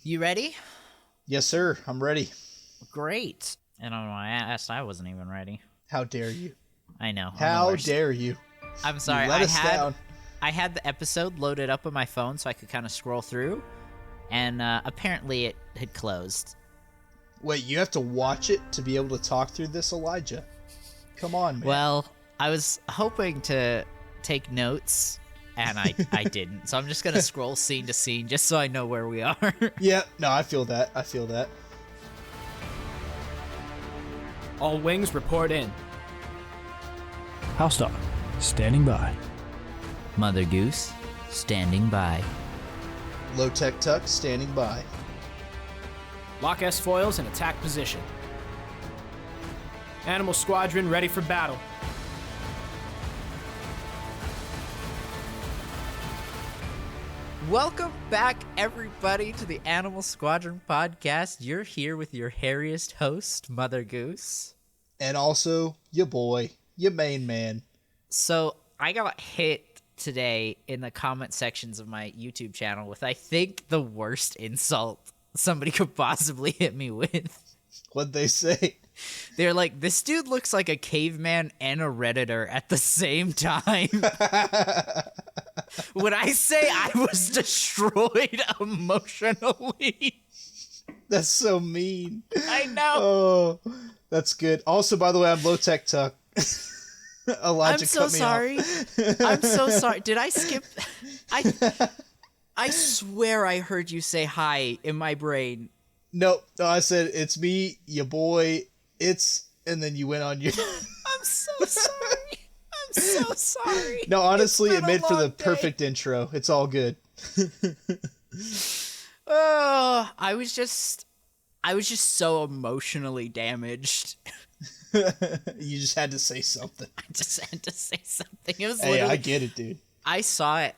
You ready? Yes, sir. I'm ready. Great. I don't know why I asked. I wasn't even ready. How dare you? I know. How dare you? I'm sorry. You let us down. I had the episode loaded up on my phone so I could kind of scroll through, and apparently it had closed. Wait, you have to watch it to be able to talk through this, Elijah? Come on, man. Well, I was hoping to take notes, and I didn't. So I'm just going to scroll scene to scene just so I know where we are. Yeah, no, I feel that. All wings report in. HouseDog, standing by. Mother Goose, standing by. Lowtech Tuck, standing by. Lock S foils in attack position. Animal Squadron ready for battle. Welcome back, everybody, to the Animal Squadron podcast. You're here with your hairiest host, Mother Goose. And also, your boy, your main man. So, I got hit today in the comment sections of my YouTube channel with, I think, the worst insult somebody could possibly hit me with. What'd they say? They're like, this dude looks like a caveman and a Redditor at the same time. When I say I was destroyed emotionally. That's so mean. I know. Oh, that's good. Also, by the way, I'm Lowtech Tuck. Elijah I'm so cut me sorry. off. I'm so sorry. Did I skip? I swear I heard you say hi in my brain. No, I said, it's me, your boy, and then you went on your... I'm so sorry. I'm so sorry. No, honestly, it made for the day. perfect intro. It's all good. Oh, I was just so emotionally damaged. You just had to say something. I just had to say something. It was Hey, literally... I get it, dude. I saw it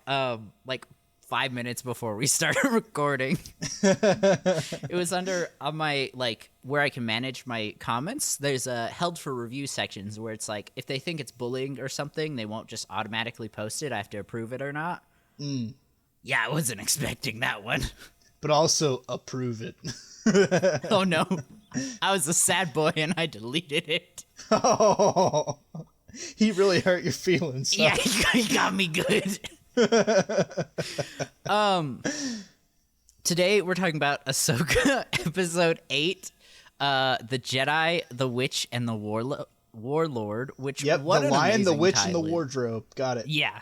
like 5 minutes before we started recording. It was under on my, like, where I can manage my comments. There's a held for review sections where it's like, if they think it's bullying or something, they won't just automatically post it. I have to approve it or not. Yeah, I wasn't expecting that one. But also approve it. Oh no, I was a sad boy and I deleted it. Oh, he really hurt your feelings. Huh? Yeah, he got me good. Today we're talking about Ahsoka episode 8, the Jedi, the Witch, and the Warlord. Which, yep, what the an Lion, the amazing Witch, title. and the Wardrobe. Got it. Yeah,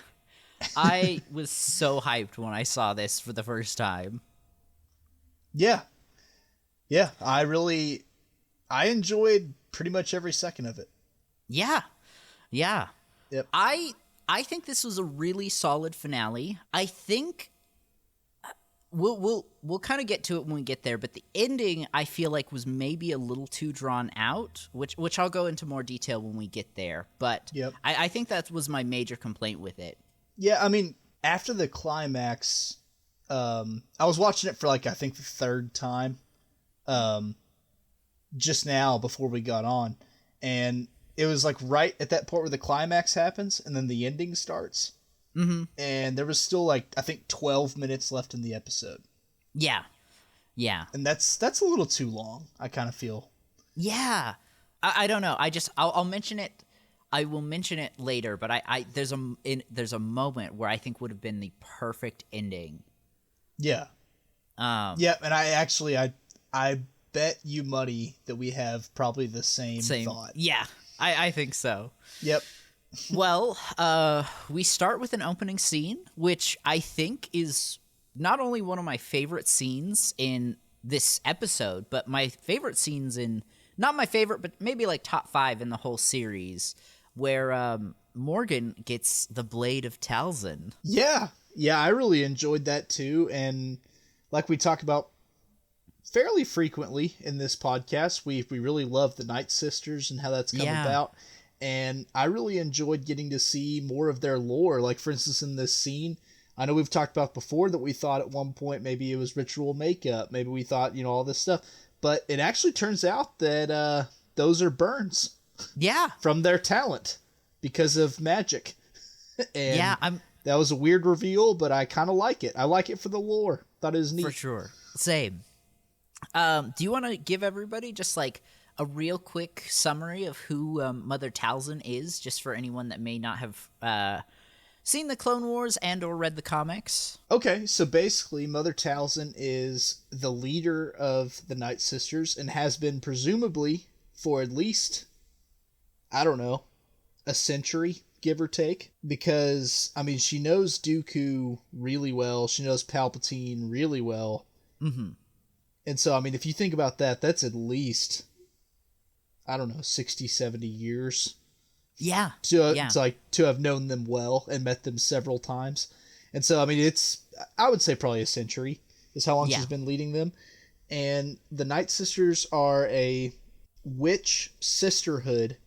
I was so hyped when I saw this for the first time. Yeah, I enjoyed pretty much every second of it. Yeah. Yep. I think this was a really solid finale. I think we'll kind of get to it when we get there, but the ending I feel like was maybe a little too drawn out, which I'll go into more detail when we get there. But Yep. I think that was my major complaint with it. Yeah, I mean, after the climax, I was watching it for, like, I think the third time, just now before we got on, and it was like right at that point where the climax happens and then the ending starts. Mm-hmm. And there was still, like, I think 12 minutes left in the episode. Yeah. And that's a little too long, I kind of feel. Yeah. I don't know. I'll mention it. I will mention it later, but there's a moment where I think would have been the perfect ending. Yeah. Yeah, and I bet you money that we have probably the same thought. Yeah, I think so. Yep. Well, we start with an opening scene, which I think is not only one of my favorite scenes in this episode, but my favorite scenes in, not my favorite, but maybe like top 5 in the whole series, where Morgan gets the Blade of Talzin. Yeah, I really enjoyed that too, and like we talk about fairly frequently in this podcast, we really love the Night Sisters and how that's come about, and I really enjoyed getting to see more of their lore. Like, for instance, in this scene, I know we've talked about before that we thought at one point maybe it was ritual makeup, maybe we thought, all this stuff, but it actually turns out that those are burns. Yeah. From their talent because of magic. And yeah, that was a weird reveal, but I kind of like it. I like it for the lore. Thought it was neat. For sure. Same. Do you want to give everybody just like a real quick summary of who Mother Talzin is, just for anyone that may not have seen the Clone Wars and or read the comics? Okay, so basically Mother Talzin is the leader of the Night Sisters and has been presumably for at least, I don't know, a century, give or take. Because, I mean, she knows Dooku really well. She knows Palpatine really well. Mm-hmm. And so, I mean, if you think about that, that's at least, I don't know, 60, 70 years. Yeah. To have known them well and met them several times. And so, I mean, I would say probably a century is how long she's been leading them. And the Night Sisters are a witch sisterhood,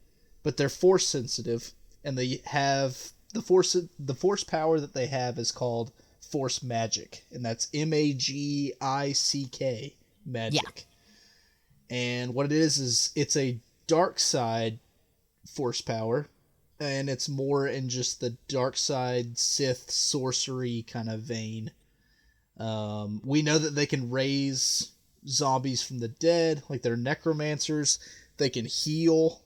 but they're force sensitive, and they have the force power that they have is called force magic, and that's Magick, magic. Yeah. And what it is it's a dark side force power, and it's more in just the dark side Sith sorcery kind of vein. We know that they can raise zombies from the dead, like they're necromancers. They can heal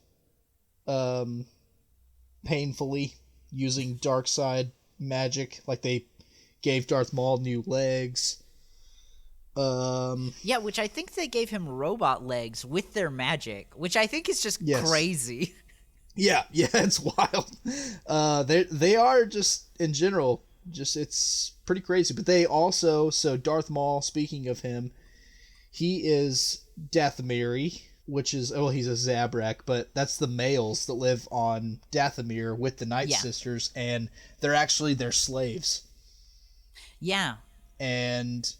painfully using dark side magic, like they gave Darth Maul new legs. Yeah, which I think they gave him robot legs with their magic, which I think is just crazy. Yeah, it's wild. They are just, in general, it's pretty crazy. But they also, so Darth Maul, speaking of him, he is Dathomiri, which is, he's a Zabrak, but that's the males that live on Dathomir with the Night Sisters, and they're actually their slaves. Yeah. And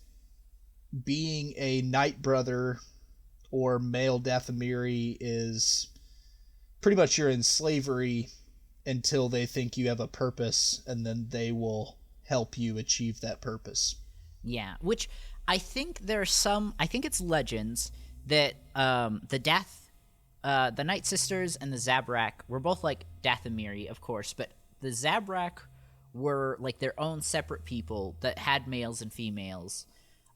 being a Night Brother or male Dathomiri is pretty much you're in slavery until they think you have a purpose, and then they will help you achieve that purpose. Yeah, which I think I think it's legends that the Night Sisters and the Zabrak were both like Dathomiri, of course, but the Zabrak were like their own separate people that had males and females.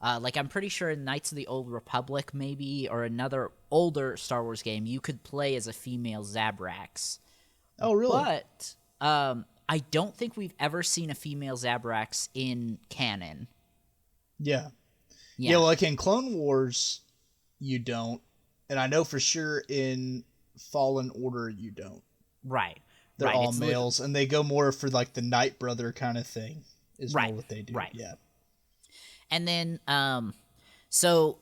Like I'm pretty sure in Knights of the Old Republic, maybe, or another older Star Wars game, you could play as a female Zabrax. Oh, really? But I don't think we've ever seen a female Zabrax in canon. Yeah, like in Clone Wars, you don't, and I know for sure in Fallen Order you don't. Right. They're all males, and they go more for like the Night Brother kind of thing. Is more what they do. Right. Yeah. And then, so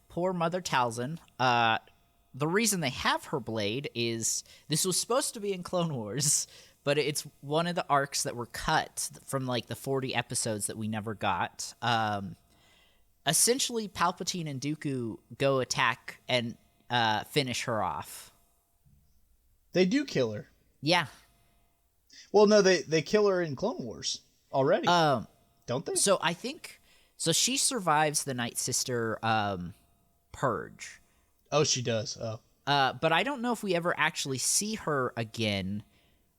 poor Mother Talzin. The reason they have her blade is this was supposed to be in Clone Wars, but it's one of the arcs that were cut from like the 40 episodes that we never got. Essentially, Palpatine and Dooku go attack and finish her off. They do kill her. Yeah. Well, no, they kill her in Clone Wars already. Don't they? So I think she survives the Night Sister purge. Oh, she does. Oh. But I don't know if we ever actually see her again,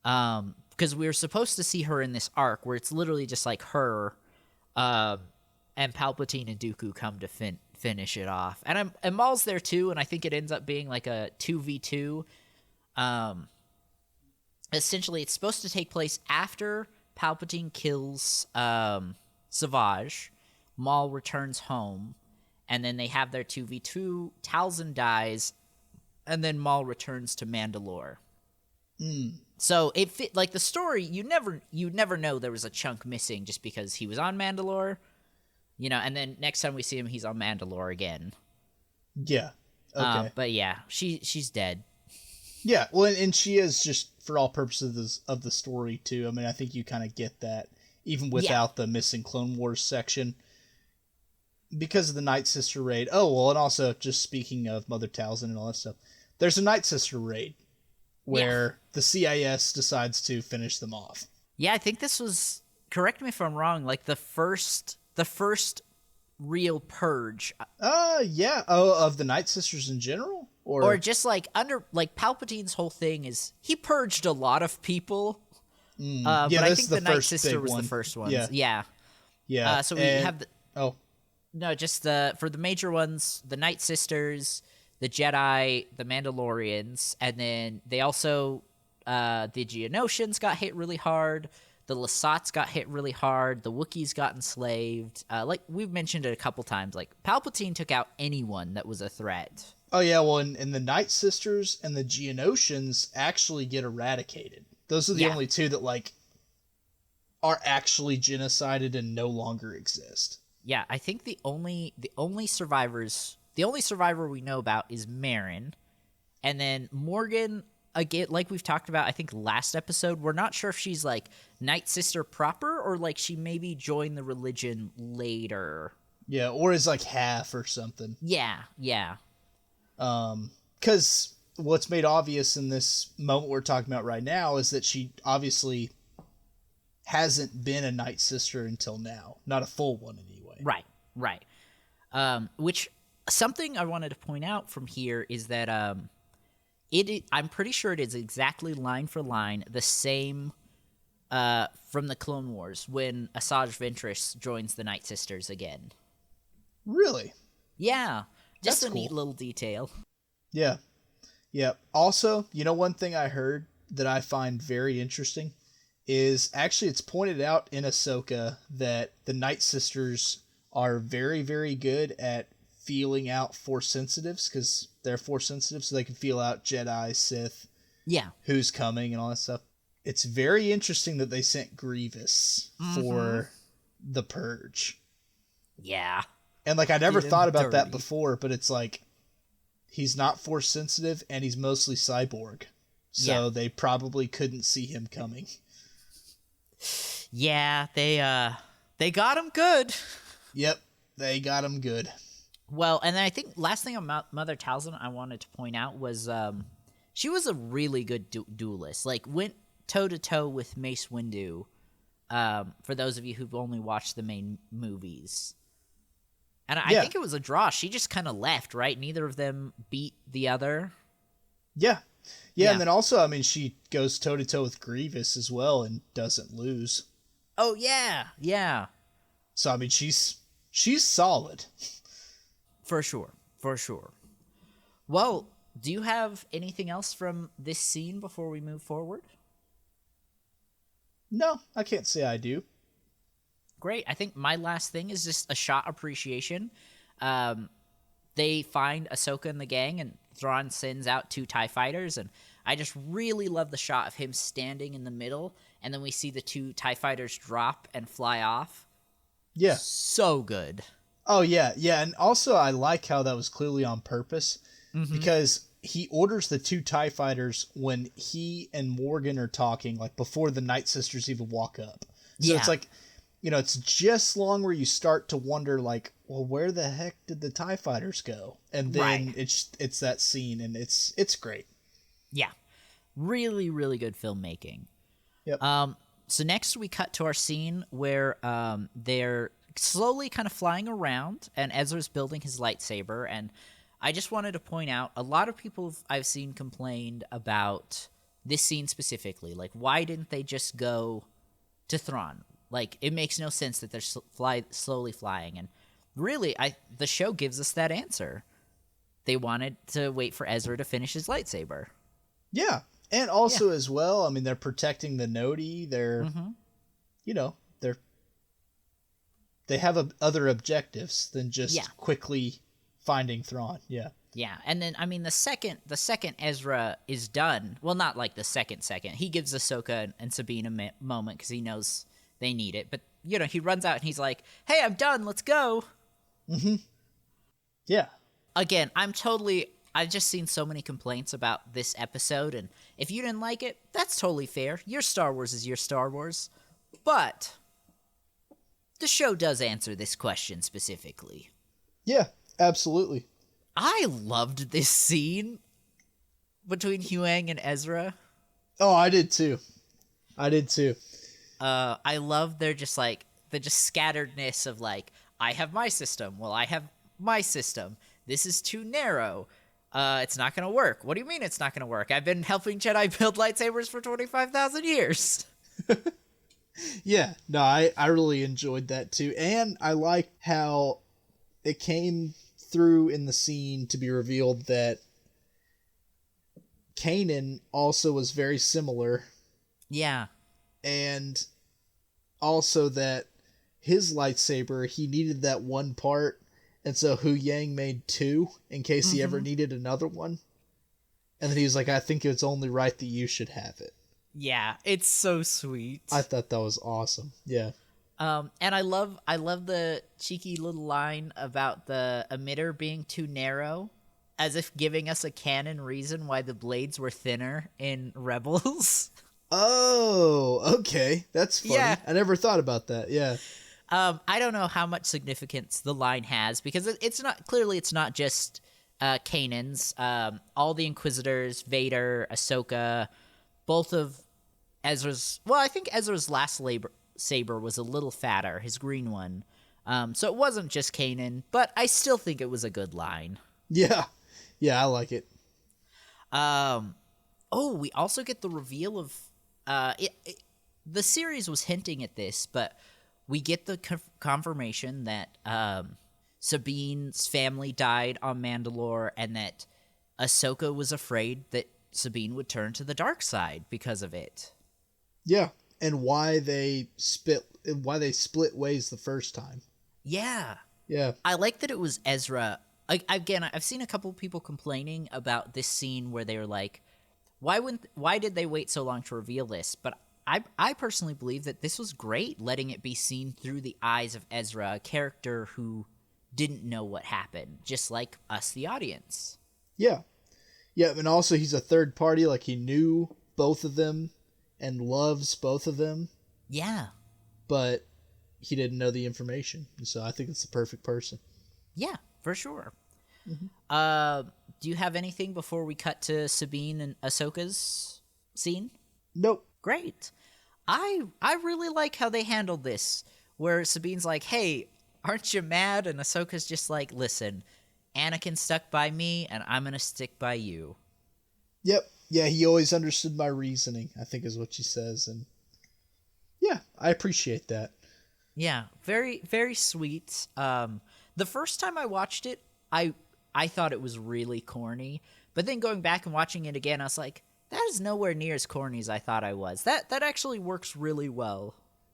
because we were supposed to see her in this arc where it's literally just like her, and Palpatine and Dooku come to finish it off, and Maul's there too, and I think it ends up being like a 2v2. Essentially, it's supposed to take place after Palpatine kills Savage. Maul returns home, and then they have their 2v2. Talzin dies, and then Maul returns to Mandalore. So it fit like the story. You never know there was a chunk missing just because he was on Mandalore, and then next time we see him, he's on Mandalore again. Yeah. Okay. But yeah, she's dead. Yeah. Well, and she is just for all purposes of the story too. I mean, I think you kind of get that even without the missing Clone Wars section. Because of the Night Sister raid. Oh, well, and also, just speaking of Mother Talzin and all that stuff, there's a Night Sister raid where the CIS decides to finish them off. Yeah, I think this was, correct me if I'm wrong, like the first real purge. Yeah. Oh, of the Night Sisters in general? Or just like Palpatine's whole thing is he purged a lot of people. But I think the Night Sister was the first one. Yeah. Yeah. So we have the... Oh. No, just for the major ones, the Night Sisters, the Jedi, the Mandalorians, and then they also the Geonosians got hit really hard. The Lasats got hit really hard. The Wookiees got enslaved. Like we've mentioned it a couple times, like Palpatine took out anyone that was a threat. Oh yeah, well, and the Night Sisters and the Geonosians actually get eradicated. Those are the only two that like are actually genocided and no longer exist. Yeah, I think the only survivor we know about is Marin, and then Morgan. Again, like we've talked about, I think last episode, we're not sure if she's like Night Sister proper or like she maybe joined the religion later. Yeah, or is like half or something. Yeah. Because what's made obvious in this moment we're talking about right now is that she obviously hasn't been a Night Sister until now. Not a full one anyway. Right. Which, something I wanted to point out from here is that I'm pretty sure it is exactly line for line the same from the Clone Wars when Asajj Ventress joins the Night Sisters again. Really? Yeah. Just That's a neat cool. little detail. Yeah. Also, one thing I heard that I find very interesting is actually it's pointed out in Ahsoka that the Night Sisters are very, very good at feeling out Force sensitives because they're Force sensitive, so they can feel out Jedi, Sith, who's coming and all that stuff. It's very interesting that they sent Grievous for the Purge. Yeah. And like I never thought about that dirty. before, but it's like he's not Force sensitive and he's mostly cyborg. So they probably couldn't see him coming. Yeah, they got him good. Yep, they got him good. Well, and then I think last thing on Mother Talzin I wanted to point out was she was a really good duelist. Like, went toe-to-toe with Mace Windu, for those of you who've only watched the main movies. And I think it was a draw. She just kind of left, right? Neither of them beat the other. Yeah, and then also, I mean, she goes toe-to-toe with Grievous as well and doesn't lose. Oh, yeah. So, I mean, she's solid. For sure. Well, do you have anything else from this scene before we move forward? No, I can't say I do. Great. I think my last thing is just a shot appreciation. They find Ahsoka and the gang, and Thrawn sends out 2 TIE fighters, and I just really love the shot of him standing in the middle, and then we see the 2 TIE fighters drop and fly off. Yeah. So good. Oh, yeah, and also I like how that was clearly on purpose, because he orders the 2 TIE fighters when he and Morgan are talking, like before the Night Sisters even walk up. So it's like, it's just long where you start to wonder, like, well, where the heck did the TIE fighters go? And then it's that scene, and it's great. Yeah. Really, really good filmmaking. Yep. So next we cut to our scene where they're slowly kind of flying around, and Ezra's building his lightsaber. And I just wanted to point out, a lot of people I've seen complained about this scene specifically. Like, why didn't they just go to Thrawn? Like, it makes no sense that they're slowly flying. And really, the show gives us that answer. They wanted to wait for Ezra to finish his lightsaber. Yeah. And also as well, I mean, they're protecting the Noti. They're, they have other objectives than just quickly finding Thrawn. Yeah. Yeah, and then, I mean, the second Ezra is done, well, not like the second, he gives Ahsoka and Sabine a moment because he knows they need it. But, he runs out and he's like, hey, I'm done, let's go. Mm-hmm. Yeah. Again, I've just seen so many complaints about this episode, and if you didn't like it, that's totally fair. Your Star Wars is your Star Wars. But the show does answer this question specifically. Yeah, absolutely. I loved this scene between Huyang and Ezra. Oh, I did too. I love their just scatteredness of like, I have my system. Well, I have my system. This is too narrow. It's not going to work. What do you mean it's not going to work? I've been helping Jedi build lightsabers for 25,000 years. Yeah, no, I really enjoyed that too. And I like how it came through in the scene to be revealed that Kanan also was very similar. Yeah. And also that his lightsaber, he needed that one part, and so Hu Yang made two in case he ever needed another one. And then he was like, I think it's only right that you should have it. Yeah, it's so sweet. I thought that was awesome. Yeah. And I love the cheeky little line about the emitter being too narrow, as if giving us a canon reason why the blades were thinner in Rebels. Oh, okay. That's funny. Yeah. I never thought about that. Yeah. I don't know how much significance the line has, because it's not just Kanan's. All the Inquisitors, Vader, Ahsoka, both of Ezra's. Well, I think Ezra's last saber was a little fatter, his green one. So it wasn't just Kanan, but I still think it was a good line. Yeah. Yeah, I like it. We also get the reveal of the series was hinting at this, but we get the confirmation that Sabine's family died on Mandalore, and that Ahsoka was afraid that Sabine would turn to the dark side because of it. Yeah, and why they split ways the first time. Yeah. Yeah. I like that it was Ezra. Again, I've seen a couple people complaining about this scene where they were like, why did they wait so long to reveal this? But I personally believe that this was great, letting it be seen through the eyes of Ezra, a character who didn't know what happened, just like us, the audience. Yeah. Yeah, and also he's a third party, like he knew both of them and loves both of them. Yeah. But he didn't know the information, so I think it's the perfect person. Yeah, for sure. Mm-hmm. Do you have anything before we cut to Sabine and Ahsoka's scene? Nope. Great. I really like how they handled this, where Sabine's like, hey, aren't you mad? And Ahsoka's just like, listen, Anakin stuck by me, and I'm going to stick by you. Yep. Yeah, he always understood my reasoning, I think is what she says. And yeah, I appreciate that. Yeah, very, very sweet. The first time I watched it, I thought it was really corny. But then going back and watching it again, I was like, that is nowhere near as corny as I thought I was. That actually works really well.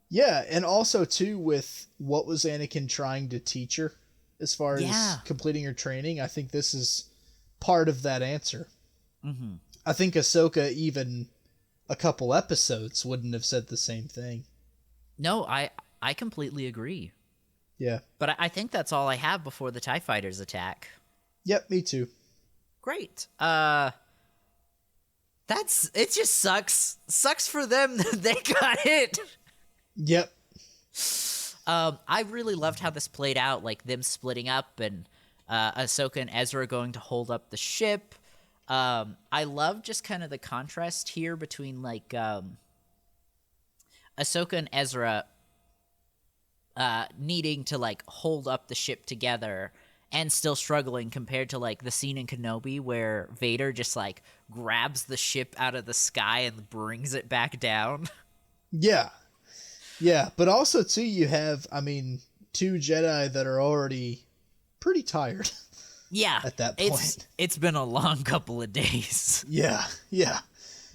Yeah, and also, too, with what was Anakin trying to teach her as far as completing her training, I think this is part of that answer. Mm-hmm. I think Ahsoka, even a couple episodes, wouldn't have said the same thing. No, I completely agree. Yeah. But I think that's all I have before the TIE Fighters attack. Yep, me too. Great. It just sucks. Sucks for them that they got hit. Yep. I really loved how this played out, like them splitting up and Ahsoka and Ezra going to hold up the ship. I love just kind of the contrast here between like Ahsoka and Ezra needing to like hold up the ship together and still struggling, compared to like the scene in Kenobi where Vader just like grabs the ship out of the sky and brings it back down. Yeah. Yeah, but also too, you have, two Jedi that are already pretty tired. Yeah. At that point. It's been a long couple of days. Yeah.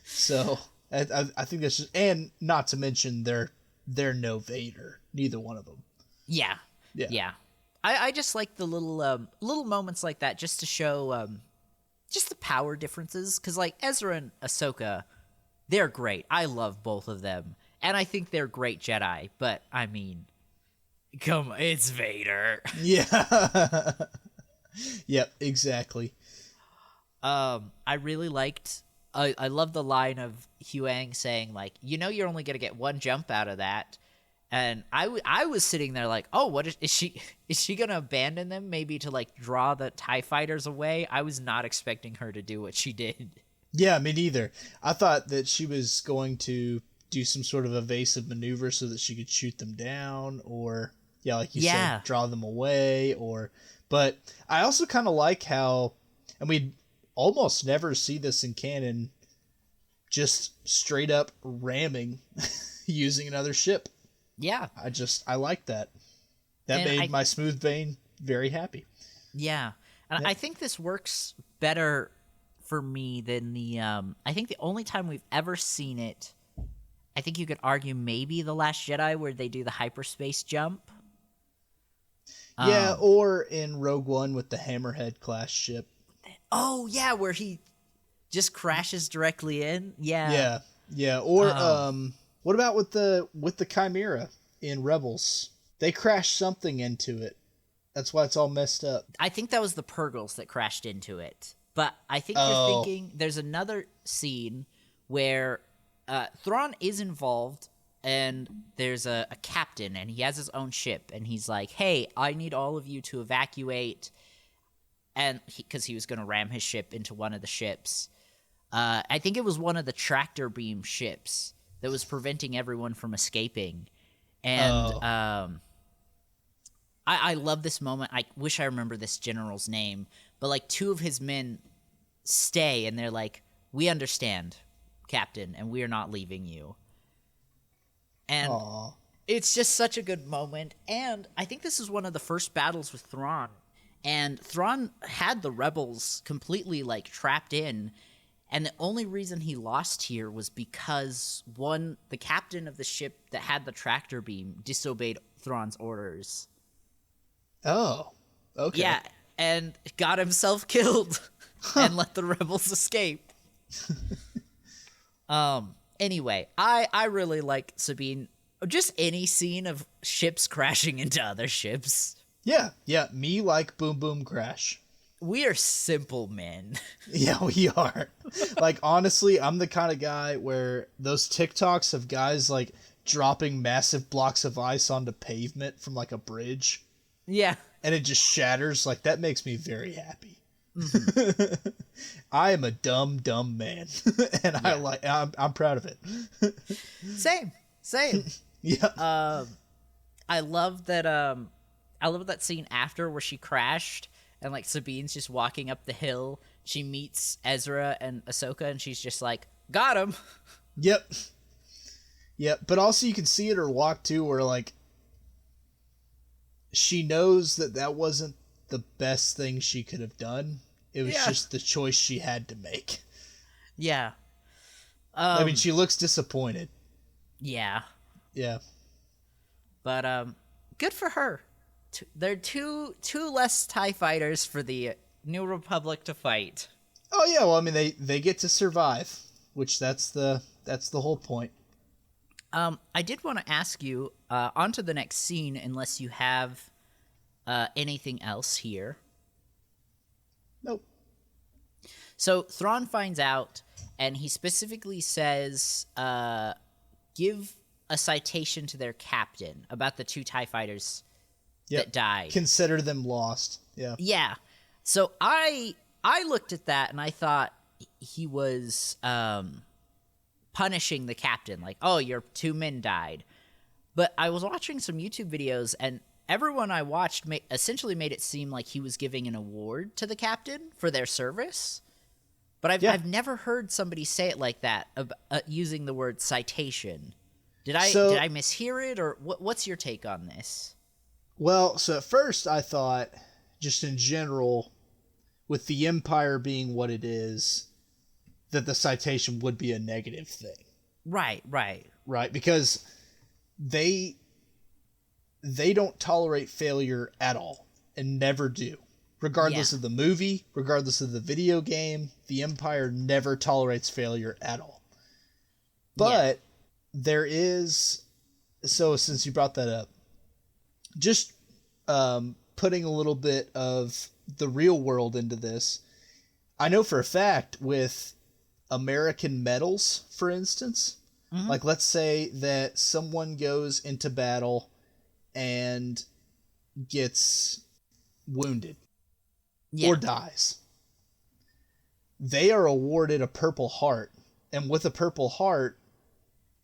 So I think that's just, and not to mention they're no Vader, neither one of them. Yeah. I just like the little moments like that, just to show just the power differences, because like Ezra and Ahsoka, they're great. I love both of them, and I think they're great Jedi. But come on, it's Vader. Yeah. Yep, exactly. I really liked. I love the line of Huang saying like, you're only gonna get one jump out of that. And I was sitting there like, oh, what is she gonna abandon them, maybe to like draw the TIE Fighters away? I was not expecting her to do what she did. Yeah, me neither. I thought that she was going to do some sort of evasive maneuver so that she could shoot them down, or like you said, draw them away, but I also kind of like how, and we almost never see this in canon, just straight up ramming using another ship. Yeah. I like that. That made my smooth vein very happy. Yeah. And I think this works better for me than the I think the only time we've ever seen it, I think you could argue maybe The Last Jedi, where they do the hyperspace jump. Yeah, or in Rogue One with the Hammerhead class ship. Oh yeah, where he just crashes directly in. Yeah. Yeah. Or what about with the Chimera in Rebels? They crashed something into it. That's why it's all messed up. I think that was the Purgles that crashed into it. But I think you're thinking there's another scene where Thrawn is involved, and there's a captain, and he has his own ship, and he's like, hey, I need all of you to evacuate, and because he was going to ram his ship into one of the ships. I think it was one of the tractor beam ships that was preventing everyone from escaping. And I love this moment. I wish I remember this general's name, but like two of his men stay, and they're like, we understand, Captain, and we are not leaving you. And it's just such a good moment. And I think this is one of the first battles with Thrawn. And Thrawn had the rebels completely like trapped in. And the only reason he lost here was because the captain of the ship that had the tractor beam disobeyed Thrawn's orders. Oh, okay. Yeah, and got himself killed and let the rebels escape. Anyway, I really like Sabine. Just any scene of ships crashing into other ships. Yeah. Me like Boom Boom Crash. We are simple men. Yeah, we are. Like, honestly, I'm the kind of guy where those TikToks of guys like dropping massive blocks of ice onto pavement from like a bridge. Yeah. And it just shatters. Like, that makes me very happy. Mm-hmm. I am a dumb man. And I'm proud of it. Same. Yeah. I love that scene after where she crashed and like Sabine's just walking up the hill. She meets Ezra and Ahsoka, and she's just like, got him. Yep. But also you can see it her walk too, where like she knows that wasn't the best thing she could have done. It was just the choice she had to make. Yeah. I mean, she looks disappointed. Yeah. Yeah. But good for her. There are two less TIE fighters for the New Republic to fight. Oh yeah, well I mean they get to survive, which that's the whole point. I did want to ask you on to the next scene, unless you have anything else here. Nope. So Thrawn finds out, and he specifically says, give a citation to their captain about the two TIE fighters that died. Consider them lost. Yeah. Yeah. So I looked at that, and I thought he was punishing the captain, like, oh, your two men died. But I was watching some YouTube videos, and everyone I watched essentially made it seem like he was giving an award to the captain for their service. But I've never heard somebody say it like that, using the word citation. Did I mishear it, or what's your take on this? Well, so at first I thought, just in general, with the Empire being what it is, that the citation would be a negative thing. Right, because they don't tolerate failure at all, and never do. Regardless of the movie, regardless of the video game, the Empire never tolerates failure at all. But there is, so since you brought that up, just putting a little bit of the real world into this, I know for a fact with American medals, for instance, like let's say that someone goes into battle and gets wounded or dies. They are awarded a Purple Heart, and with a Purple Heart,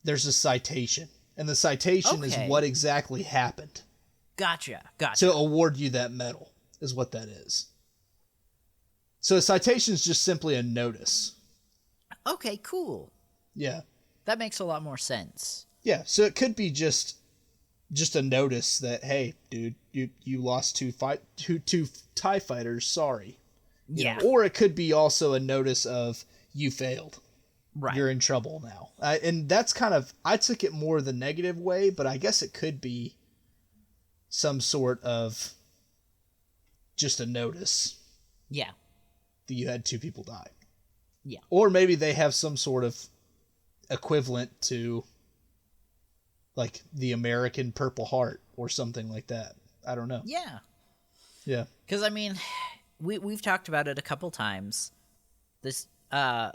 there's a citation, and the citation is what exactly happened. Gotcha. To award you that medal is what that is. So a citation is just simply a notice. Okay, cool. Yeah. That makes a lot more sense. Yeah, so it could be just just a notice that, hey, dude, you lost two TIE fighters. Sorry. Yeah. Or it could be also a notice of you failed. Right. You're in trouble now. And that's kind of, I took it more the negative way, but I guess it could be some sort of just a notice. Yeah. That you had two people die. Yeah. Or maybe they have some sort of equivalent to like the American Purple Heart or something like that. I don't know. Yeah. Yeah. Because, I mean, we've talked about it a couple times. This, the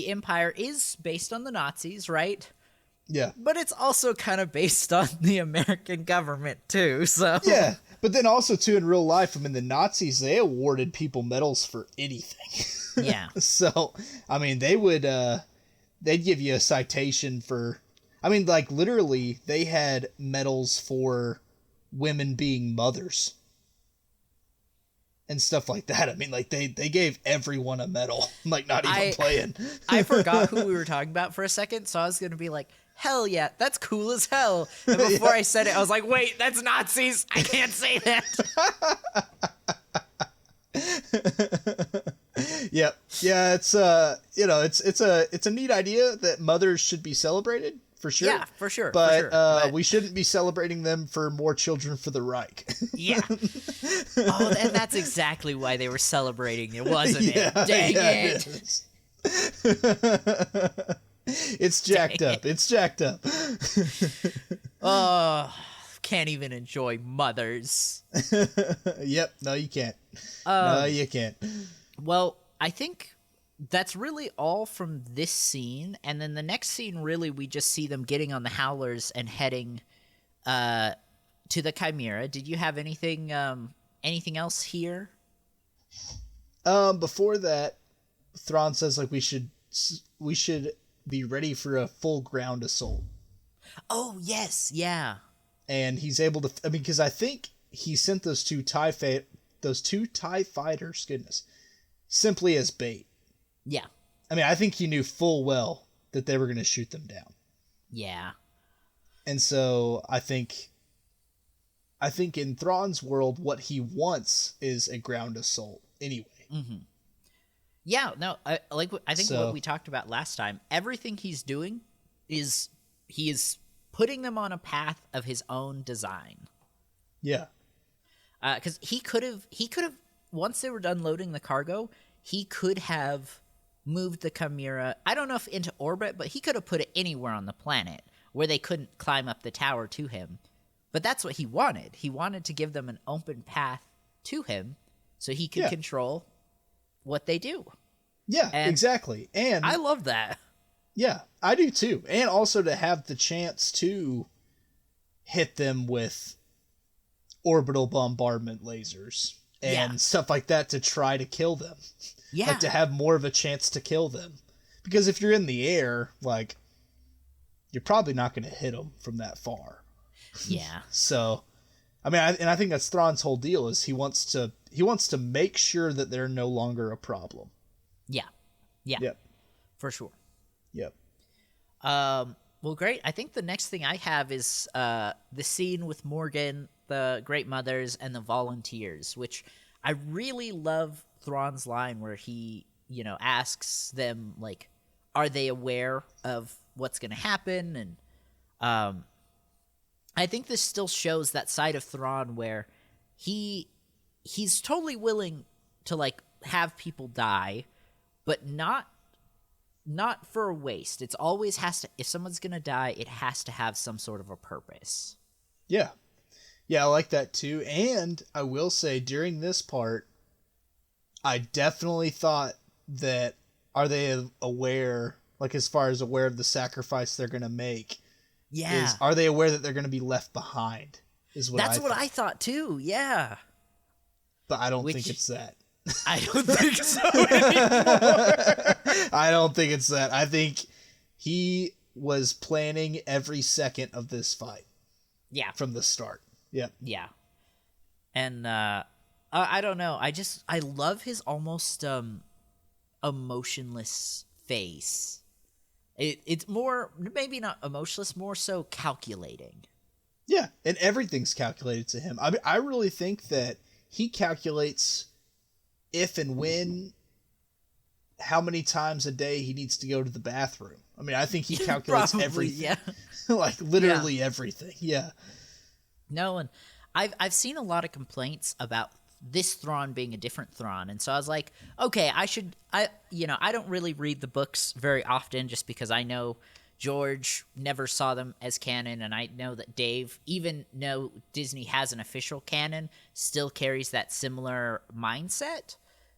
Empire is based on the Nazis, right? Yeah. But it's also kind of based on the American government, too, so... Yeah, but then also, too, in real life, I mean, the Nazis, they awarded people medals for anything. Yeah. So, I mean, they would, they'd give you a citation for... I mean, like, literally, they had medals for women being mothers. And stuff like that. I mean, like, they gave everyone a medal. Like, not even playing. I forgot who we were talking about for a second, so I was going to be like, hell yeah, that's cool as hell. And before I said it, I was like, wait, that's Nazis. I can't say that. Yep. Yeah, it's it's a neat idea that mothers should be celebrated, for sure. Yeah, for sure. But we shouldn't be celebrating them for more children for the Reich. Yeah. Oh, and that's exactly why they were celebrating it, wasn't it? Dang it. It's jacked up. It's jacked up. Oh, can't even enjoy mothers. Yep. No, you can't. No, you can't. Well, I think that's really all from this scene. And then the next scene, really, we just see them getting on the Howlers and heading to the Chimera. Did you have anything else here? Before that, Thrawn says, like, we should be ready for a full ground assault. Oh, yes. Yeah. And he's able to, I mean, because I think he sent those two TIE fighters, goodness, simply as bait. Yeah. I mean, I think he knew full well that they were going to shoot them down. Yeah. And so I think in Thrawn's world, what he wants is a ground assault anyway. Mm-hmm. Yeah, no, I think what we talked about last time, everything he's doing is he is putting them on a path of his own design. Yeah. Because he could have, once they were done loading the cargo, he could have moved the Chimera, I don't know if into orbit, but he could have put it anywhere on the planet where they couldn't climb up the tower to him. But that's what he wanted. He wanted to give them an open path to him so he could control what they do. Yeah, and exactly. And I love that. Yeah, I do too. And also to have the chance to hit them with orbital bombardment lasers and stuff like that to try to kill them. Yeah. Like to have more of a chance to kill them. Because if you're in the air, like, you're probably not going to hit them from that far. Yeah. So, I mean, I think that's Thrawn's whole deal is he wants to make sure that they're no longer a problem. Yeah. Yeah. Yep. For sure. Yep. Well, great. I think the next thing I have is the scene with Morgan, the Great Mothers, and the volunteers, which I really love Thrawn's line where he, asks them, like, are they aware of what's going to happen? And I think this still shows that side of Thrawn where he's totally willing to, like, have people die, but not for a waste. It's always has to, if someone's going to die, it has to have some sort of a purpose. Yeah. Yeah, I like that too. And I will say during this part, I definitely thought that are they aware, like as far as aware of the sacrifice they're going to make? Yeah. Are they aware that they're going to be left behind? That's what I thought too. Yeah. But I don't think it's that. I don't think so anymore. I don't think it's that. I think he was planning every second of this fight. Yeah. From the start. Yeah. Yeah. And I don't know. I love his almost emotionless face. It's more, maybe not emotionless, more so calculating. Yeah, and everything's calculated to him. I mean, I really think that he calculates if and when, how many times a day he needs to go to the bathroom. I mean, I think he calculates Probably, everything. yeah. Like, literally everything. Yeah. No, and I've seen a lot of complaints about this Thrawn being a different Thrawn, and so I was like, okay, I don't really read the books very often just because I know George never saw them as canon, and I know that Dave, even though Disney has an official canon, still carries that similar mindset.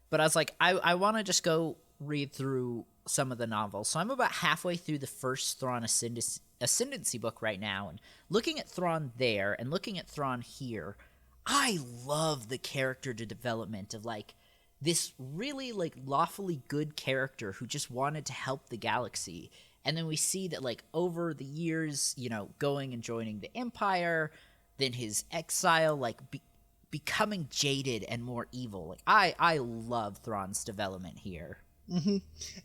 But I was like, I want to just go read through some of the novels. So I'm about halfway through the first Thrawn Ascendancy book right now, and looking at Thrawn there and looking at Thrawn here, I love the character development of like this really like lawfully good character who just wanted to help the galaxy. And then we see that like over the years, going and joining the Empire, then his exile, like becoming jaded and more evil. Like I love Thrawn's development here. Mm-hmm.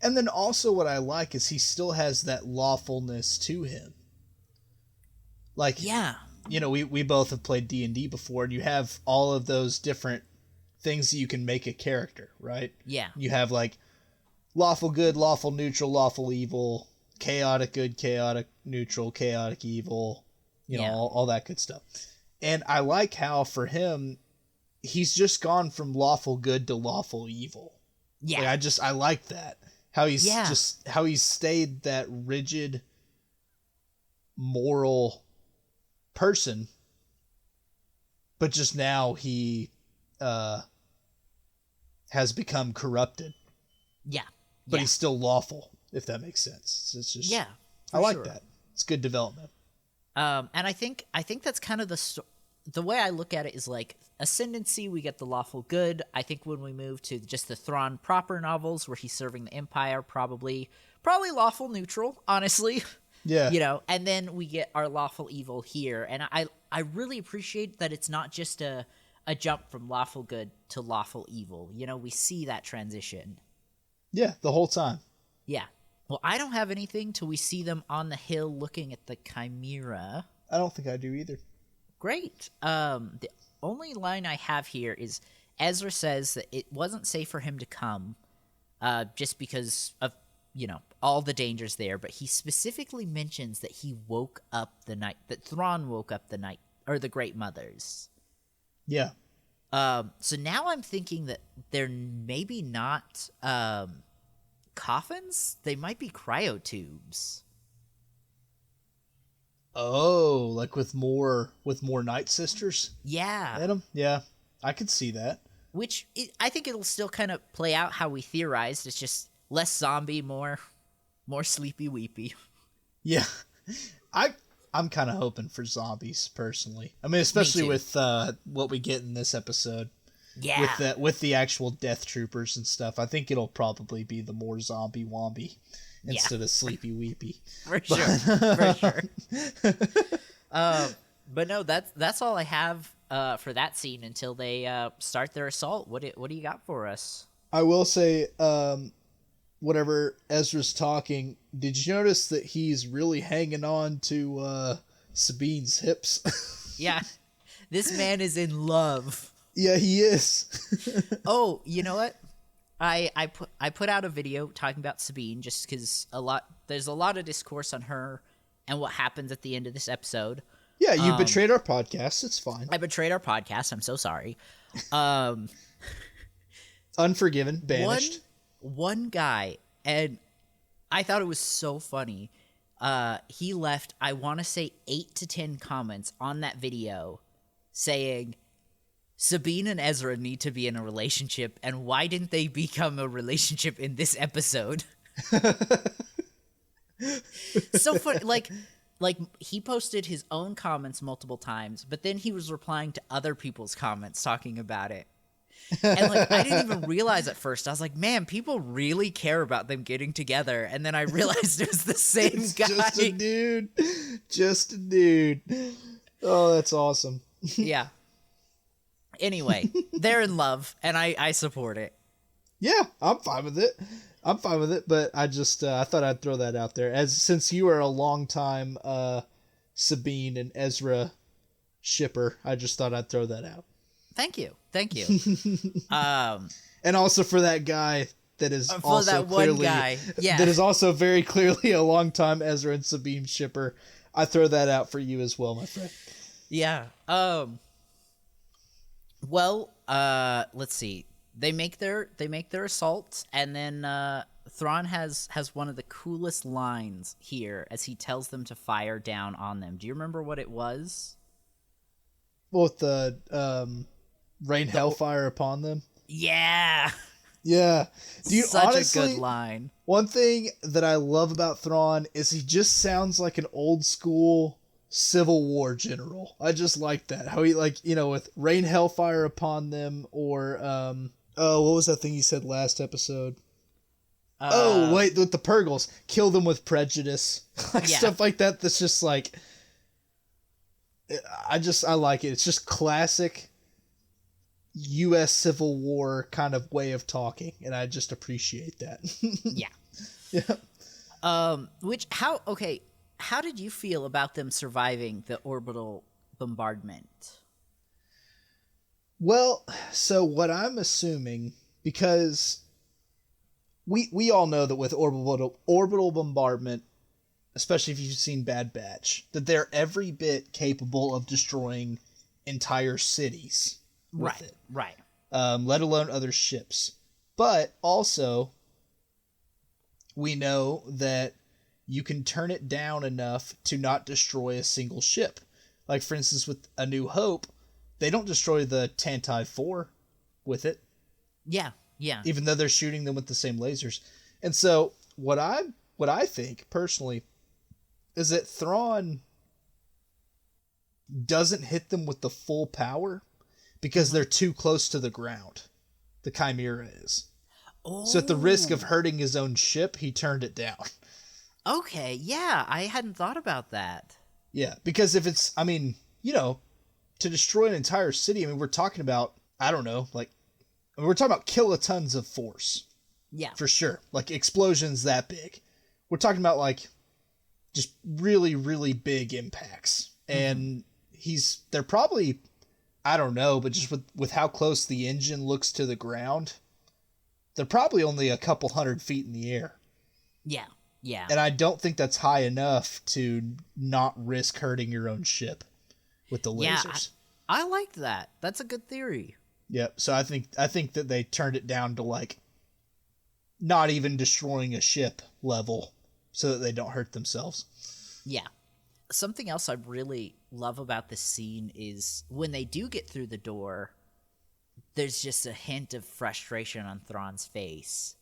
And then also what I like is he still has that lawfulness to him. Like, yeah, we both have played D&D before, and you have all of those different things that you can make a character, right? Yeah. You have like lawful good, lawful neutral, lawful evil, chaotic good, chaotic neutral, chaotic evil, all that good stuff. And I like how for him, he's just gone from lawful good to lawful evil. Yeah. Like, I like that. How he's stayed that rigid moral person, but just now he has become corrupted. Yeah. But he's still lawful, if that makes sense. It's just I like that. It's good development. And I think that's kind of the way I look at it is like Ascendancy, we get the lawful good. I think when we move to just the Thrawn proper novels where he's serving the Empire, probably lawful neutral, honestly. Yeah. And then we get our lawful evil here. And I really appreciate that it's not just a jump from lawful good to lawful evil. We see that transition. Yeah, the whole time. Yeah. Well, I don't have anything till we see them on the hill looking at the Chimera. I don't think I do either. Great. The only line I have here is Ezra says that it wasn't safe for him to come just because of, all the dangers there. But he specifically mentions that he woke up the night, that Thrawn woke up the night, or the Great Mothers. Yeah. So now I'm thinking that they're maybe not coffins. They might be cryotubes. Oh, like with more Night Sisters? Yeah. In them? Yeah, I could see that. Which I think it'll still kind of play out how we theorized. It's just less zombie, more sleepy weepy. Yeah, I'm kind of hoping for zombies personally. I mean, especially with what we get in this episode. Yeah. With the actual Death Troopers and stuff, I think it'll probably be the more zombie womby instead of sleepy weepy. For sure. But no, that's all I have for that scene until they start their assault. What do you got for us? I will say, whenever Ezra's talking, did you notice that he's really hanging on to Sabine's hips? Yeah, this man is in love. Yeah, he is. Oh, you know what? I put out a video talking about Sabine just because there's a lot of discourse on her and what happens at the end of this episode. Yeah, you betrayed our podcast. It's fine. I betrayed our podcast. I'm so sorry. Unforgiven, banished. One guy, and I thought it was so funny. He left, I want to say 8 to 10 comments on that video saying, Sabine and Ezra need to be in a relationship, and why didn't they become a relationship in this episode? So funny. Like he posted his own comments multiple times, but then he was replying to other people's comments talking about it. And like I didn't even realize at first. I was like, man, people really care about them getting together. And then I realized it was the same guy. Just a dude. Oh, that's awesome. Yeah. Anyway, they're in love, and I support it. Yeah, I'm fine with it. But I just I thought I'd throw that out there, since you are a long time Sabine and Ezra shipper. I just thought I'd throw that out. Thank you. And also for that guy that is For also that one clearly guy, yeah. that is also very clearly a longtime Ezra and Sabine shipper. I throw that out for you as well, my friend. Yeah. Well, let's see. They make their assault, and then Thrawn has one of the coolest lines here as he tells them to fire down on them. Do you remember what it was? Well, with the rain hellfire upon them. Yeah. Yeah. Dude, Such honestly, a good line. one thing that I love about Thrawn is he just sounds like an old school Civil War general. I just like that. How he, like, with rain hellfire upon them, or what was that thing he said last episode? With the Purgles, kill them with prejudice. Stuff like that. That's just like, I like it. It's just classic U.S. Civil War kind of way of talking, and I just appreciate that. Yeah. Yeah. How did you feel about them surviving the orbital bombardment? Well, so what I'm assuming, because we all know that with orbital bombardment, especially if you've seen Bad Batch, that they're every bit capable of destroying entire cities with it. Right. Let alone other ships. But also, we know that you can turn it down enough to not destroy a single ship. Like, for instance, with A New Hope, they don't destroy the Tantive 4 with it. Yeah. Even though they're shooting them with the same lasers. And so, what I think, personally, is that Thrawn doesn't hit them with the full power because they're too close to the ground. The Chimera is. Oh. So at the risk of hurting his own ship, he turned it down. Okay, yeah, I hadn't thought about that. Yeah, because if it's, to destroy an entire city, we're talking about, we're talking about kilotons of force. Yeah. For sure. Like, explosions that big. We're talking about, like, just really, really big impacts. And they're probably, I don't know, but just with how close the engine looks to the ground, they're probably only a couple 100 feet in the air. Yeah. And I don't think that's high enough to not risk hurting your own ship with the lasers. Yeah, I like that. That's a good theory. Yep. So I think that they turned it down to, like, not even destroying a ship level so that they don't hurt themselves. Yeah. Something else I really love about this scene is when they do get through the door, there's just a hint of frustration on Thrawn's face.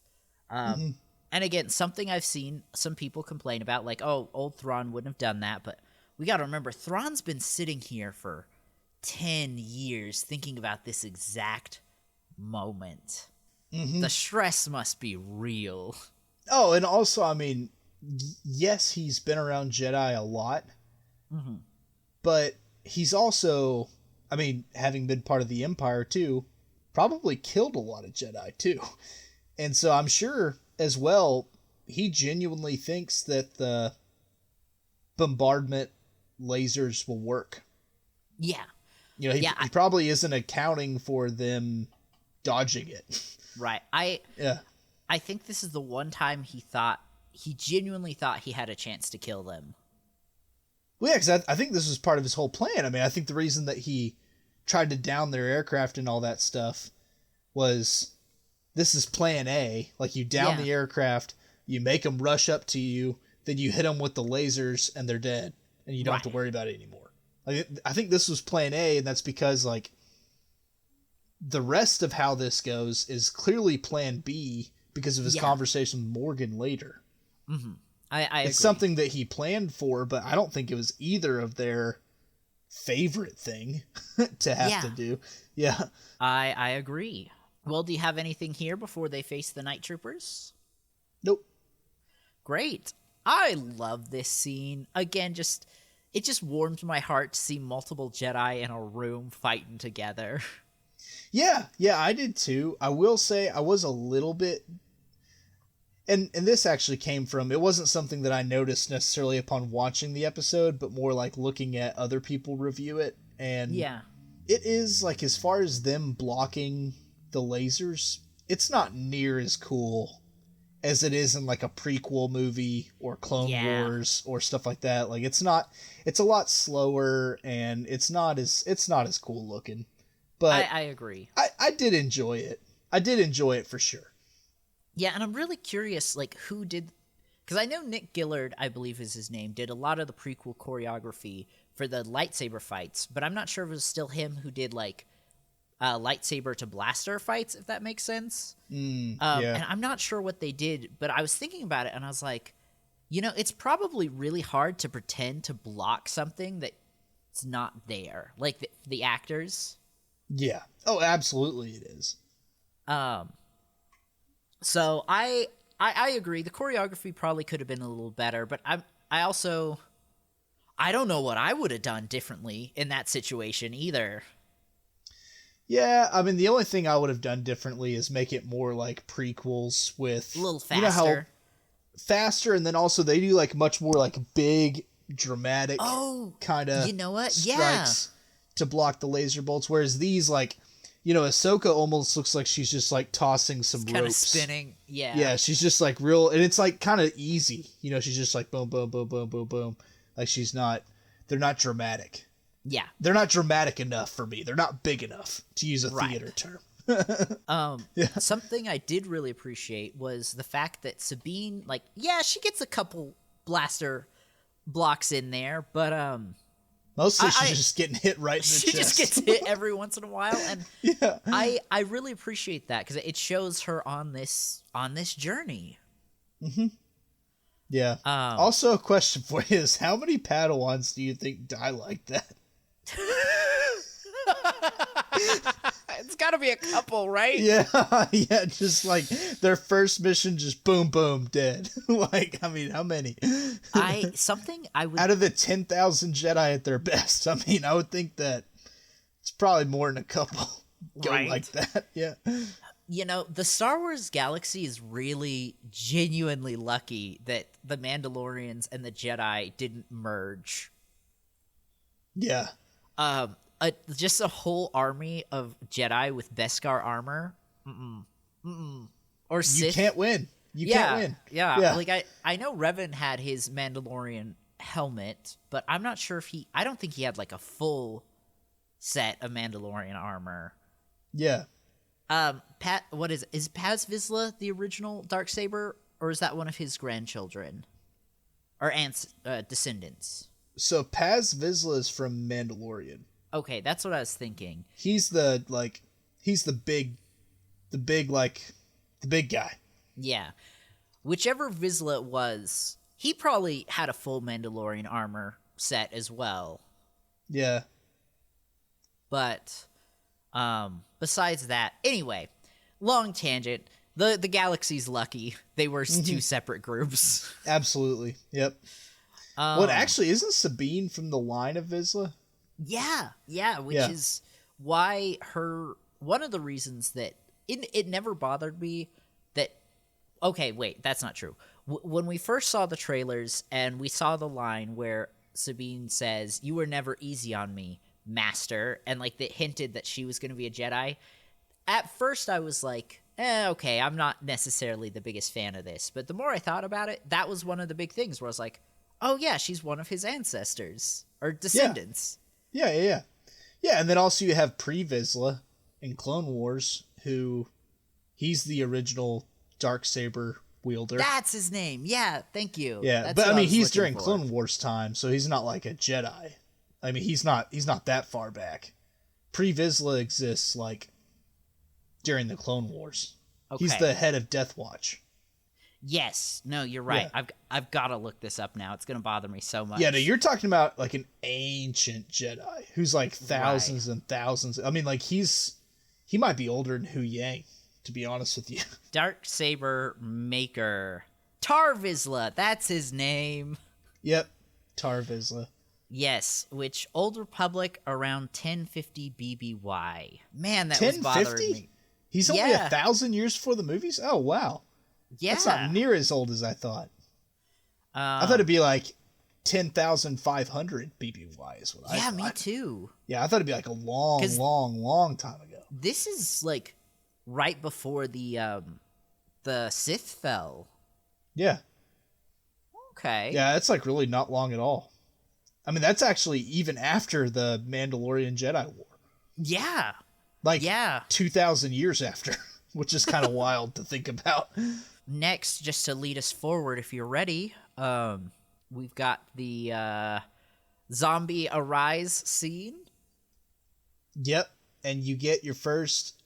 And again, something I've seen some people complain about, like, oh, old Thrawn wouldn't have done that, but we gotta remember, Thrawn's been sitting here for 10 years thinking about this exact moment. The stress must be real. Oh, and also, yes, he's been around Jedi a lot, but he's also, having been part of the Empire too, probably killed a lot of Jedi too. And so I'm sure as well, he genuinely thinks that the bombardment lasers will work. Yeah. He probably isn't accounting for them dodging it. Right. I think this is the one time he genuinely thought he had a chance to kill them. Well, yeah, because I think this was part of his whole plan. I think the reason that he tried to down their aircraft and all that stuff was, this is plan A. Like, you down the aircraft, you make them rush up to you, then you hit them with the lasers, and they're dead. And you don't have to worry about it anymore. I think this was plan A, and that's because, like, the rest of how this goes is clearly plan B because of his conversation with Morgan later. I agree. It's something that he planned for, but I don't think it was either of their favorite thing to have to do. Yeah. I agree. Well, do you have anything here before they face the Night Troopers? Nope. Great. I love this scene. Again, it just warmed my heart to see multiple Jedi in a room fighting together. Yeah, I did too. I will say I was a little bit, and this actually came from, it wasn't something that I noticed necessarily upon watching the episode, but more like looking at other people review it and Yeah. it is, like, as far as them blocking the lasers, it's not near as cool as it is in, like, a prequel movie or Clone Wars or stuff like that. Like, it's a lot slower, and it's not as cool looking. But I agree. I did enjoy it. I did enjoy it for sure. Yeah, and I'm really curious, like, who did... Because I know Nick Gillard, I believe is his name, did a lot of the prequel choreography for the lightsaber fights, but I'm not sure if it was still him who did, like, lightsaber to blaster fights, if that makes sense. Yeah. And I'm not sure what they did, but I was thinking about it, and I was like, it's probably really hard to pretend to block something that's not there. Like, the actors. Yeah. Oh, absolutely it is. So I agree. The choreography probably could have been a little better, but I don't know what I would have done differently in that situation either. Yeah, I mean, the only thing I would have done differently is make it more like prequels with... A little faster. You know how faster, and then also they do, like, much more, like, big, dramatic kind of you know what? strikes to block the laser bolts, whereas these, like, Ahsoka almost looks like she's just, like, tossing some ropes. Kind of spinning. Yeah. Yeah, she's just, like, real... And it's, like, kind of easy. She's just, like, boom, boom, boom, boom, boom, boom. Like, she's not... They're not dramatic. Yeah. They're not dramatic enough for me. They're not big enough, to use a theater term. Something I did really appreciate was the fact that Sabine, like, she gets a couple blaster blocks in there, but mostly she's just getting hit right in the chest. She just gets hit every once in a while, and I really appreciate that because it shows her on this journey. Mm-hmm. Yeah. Also, a question for you is, how many Padawans do you think die like that? It's got to be a couple, right? Yeah, just like their first mission, just boom, boom, dead. Like, I mean, how many? Out of the 10,000 Jedi at their best, I mean, I would think that it's probably more than a couple go like that. Yeah. The Star Wars galaxy is really genuinely lucky that the Mandalorians and the Jedi didn't merge. Yeah. Just a whole army of Jedi with Beskar armor. Or Sith. You can't win. You can't win. Yeah. Like, I know Revan had his Mandalorian helmet, but I'm not sure if I don't think he had, like, a full set of Mandalorian armor. Yeah. What is Paz Vizsla the original Darksaber, or is that one of his grandchildren? Or descendants? So Paz Vizsla is from Mandalorian. Okay, that's what I was thinking. He's the big guy. Yeah. Whichever Vizsla it was, he probably had a full Mandalorian armor set as well. Yeah. But besides that, anyway, long tangent. The galaxy's lucky. They were two separate groups. Absolutely. Yep. What actually isn't Sabine from the line of Vizsla? Yeah, which is why one of the reasons that it never bothered me that... Okay, wait, that's not true. When we first saw the trailers and we saw the line where Sabine says, "You were never easy on me, Master," and, like, that hinted that she was going to be a Jedi, at first I was like, okay, I'm not necessarily the biggest fan of this. But the more I thought about it, that was one of the big things where I was like, oh yeah, she's one of his ancestors or descendants. Yeah, and then also you have Pre-Vizsla in Clone Wars, who he's the original Darksaber wielder. That's his name. Yeah, thank you. Yeah, That's but I mean, he's during for. Clone Wars time, so he's not like a Jedi. I mean, he's not that far back. Pre-Vizsla exists, like, during the Clone Wars. Okay. He's the head of Death Watch. Yes. No, you're right. Yeah. I've got to look this up now. It's going to bother me so much. Yeah, no, you're talking about, like, an ancient Jedi who's, like, thousands and thousands. I mean, like, he might be older than Hu Yang, to be honest with you. Darksaber maker. Tar Vizsla. That's his name. Yep. Tar Vizsla. Yes, which Old Republic around 1050 BBY. Man, that was bothering me. He's only 1,000 years before the movies? Oh, wow. Yeah. That's not near as old as I thought. I thought it'd be like 10,500 BBY is what I thought. Yeah, me too. Yeah, I thought it'd be like a long time ago. This is like right before the Sith fell. Yeah. Okay. Yeah, it's like really not long at all. I mean, that's actually even after the Mandalorian Jedi War. Yeah. Like, yeah. 2,000 years after, which is kind of wild to think about. Next, just to lead us forward, if you're ready, we've got the zombie arise scene. Yep, and you get your first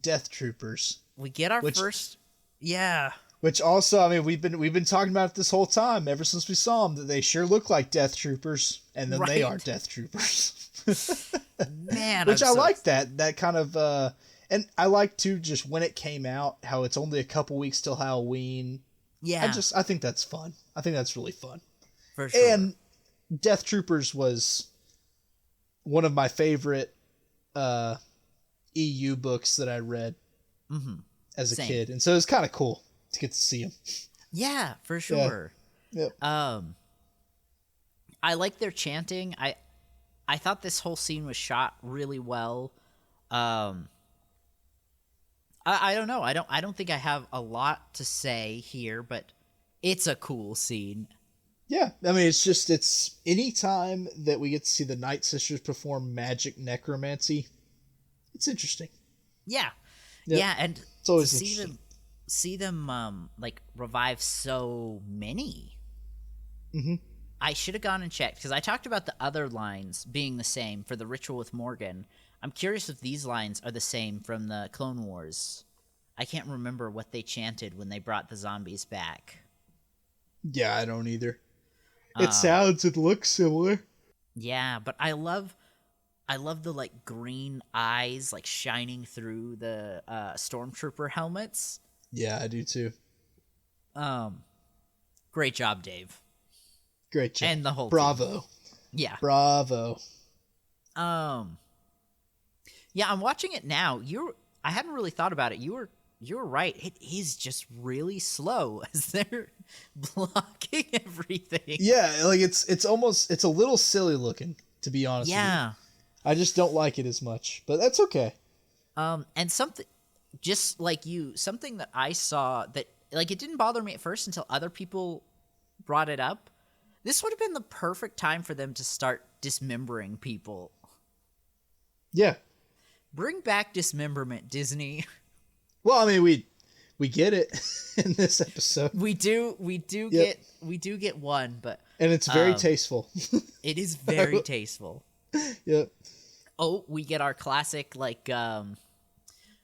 Death Troopers. We get our first... Yeah. Which also, I mean, we've been talking about it this whole time, ever since we saw them, that they sure look like Death Troopers, and then they are Death Troopers. Man, which I like that kind of, and I like too, just when it came out, how it's only a couple weeks till Halloween. Yeah. I think that's fun. I think that's really fun. For sure. And Death Troopers was one of my favorite EU books that I read as a kid, and so it was kind of cool to get to see them. Yeah, for sure. Yeah. Yep. I like their chanting. I thought this whole scene was shot really well. I don't know. I don't think I have a lot to say here, but it's a cool scene. Yeah, I mean, it's any time that we get to see the Night Sisters perform magic necromancy, it's interesting. Yeah. Yep. Yeah, and it's always to see them like revive so many. Mm-hmm. I should have gone and checked, because I talked about the other lines being the same for the ritual with Morgan. I'm curious if these lines are the same from the Clone Wars. I can't remember what they chanted when they brought the zombies back. Yeah, I don't either. It sounds and looks similar. Yeah, but I love the like green eyes like shining through the stormtrooper helmets. Yeah, I do too. Great job, Dave. Great job. And the whole Bravo. team. Yeah. Bravo. Yeah, I'm watching it now. I hadn't really thought about it. You were right. It is just really slow as they're blocking everything. Yeah, like it's a little silly looking, to be honest with you. I just don't like it as much, but that's okay. And something just like something that I saw that like it didn't bother me at first until other people brought it up. This would have been the perfect time for them to start dismembering people. Yeah. Bring back dismemberment, Disney. Well, I mean, we get it in this episode. We do get one, but and it's very tasteful. It is very tasteful. Yep. Oh, we get our classic like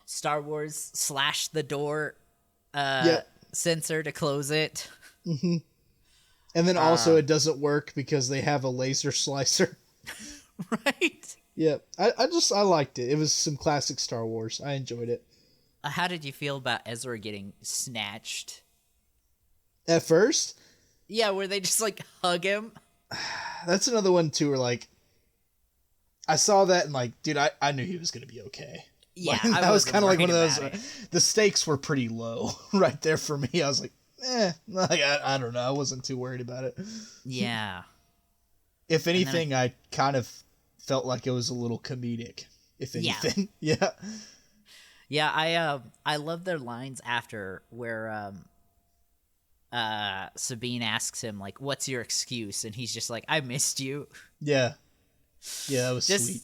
Star Wars slash the door sensor to close it. Mm-hmm. And then also it doesn't work because they have a laser slicer. Right. Yep. I liked it. It was some classic Star Wars. I enjoyed it. How did you feel about Ezra getting snatched? At first? Yeah, where they just like hug him. That's another one too where like I saw that and like, dude, I knew he was going to be okay. Yeah. Like, that was kind of like one of those, the stakes were pretty low right there for me. I was like, like, I don't know. I wasn't too worried about it. Yeah. If anything, I kind of felt like it was a little comedic, if anything. Yeah. Yeah, I love their lines after where Sabine asks him like, "What's your excuse?" and he's just like, "I missed you." Yeah. Yeah, that was just sweet.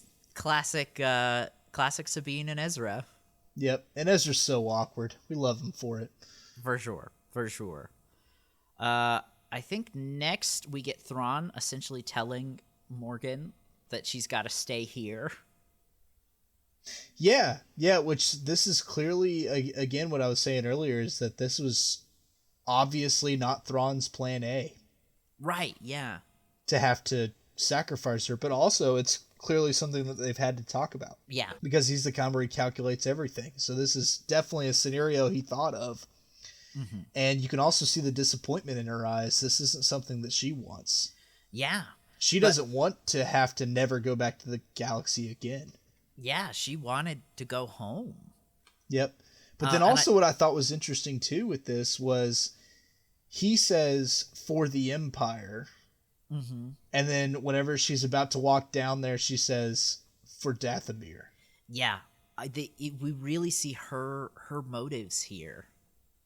Classic Sabine and Ezra. Yep, and Ezra's so awkward. We love him for it. For sure. I think next we get Thrawn essentially telling Morgan that she's got to stay here. Yeah, which this is clearly, again, what I was saying earlier is that this was obviously not Thrawn's plan A. Right, yeah. To have to sacrifice her, but also it's clearly something that they've had to talk about. Yeah. Because he's the kind where he calculates everything. So this is definitely a scenario he thought of. Mm-hmm. And you can also see the disappointment in her eyes. This isn't something that she wants. Yeah. She doesn't want to have to never go back to the galaxy again. Yeah, she wanted to go home. Yep. But then also what I thought was interesting too with this was he says for the Empire, Mm-hmm. And then whenever she's about to walk down there, she says, "For Dathomir." Yeah, we really see her motives here.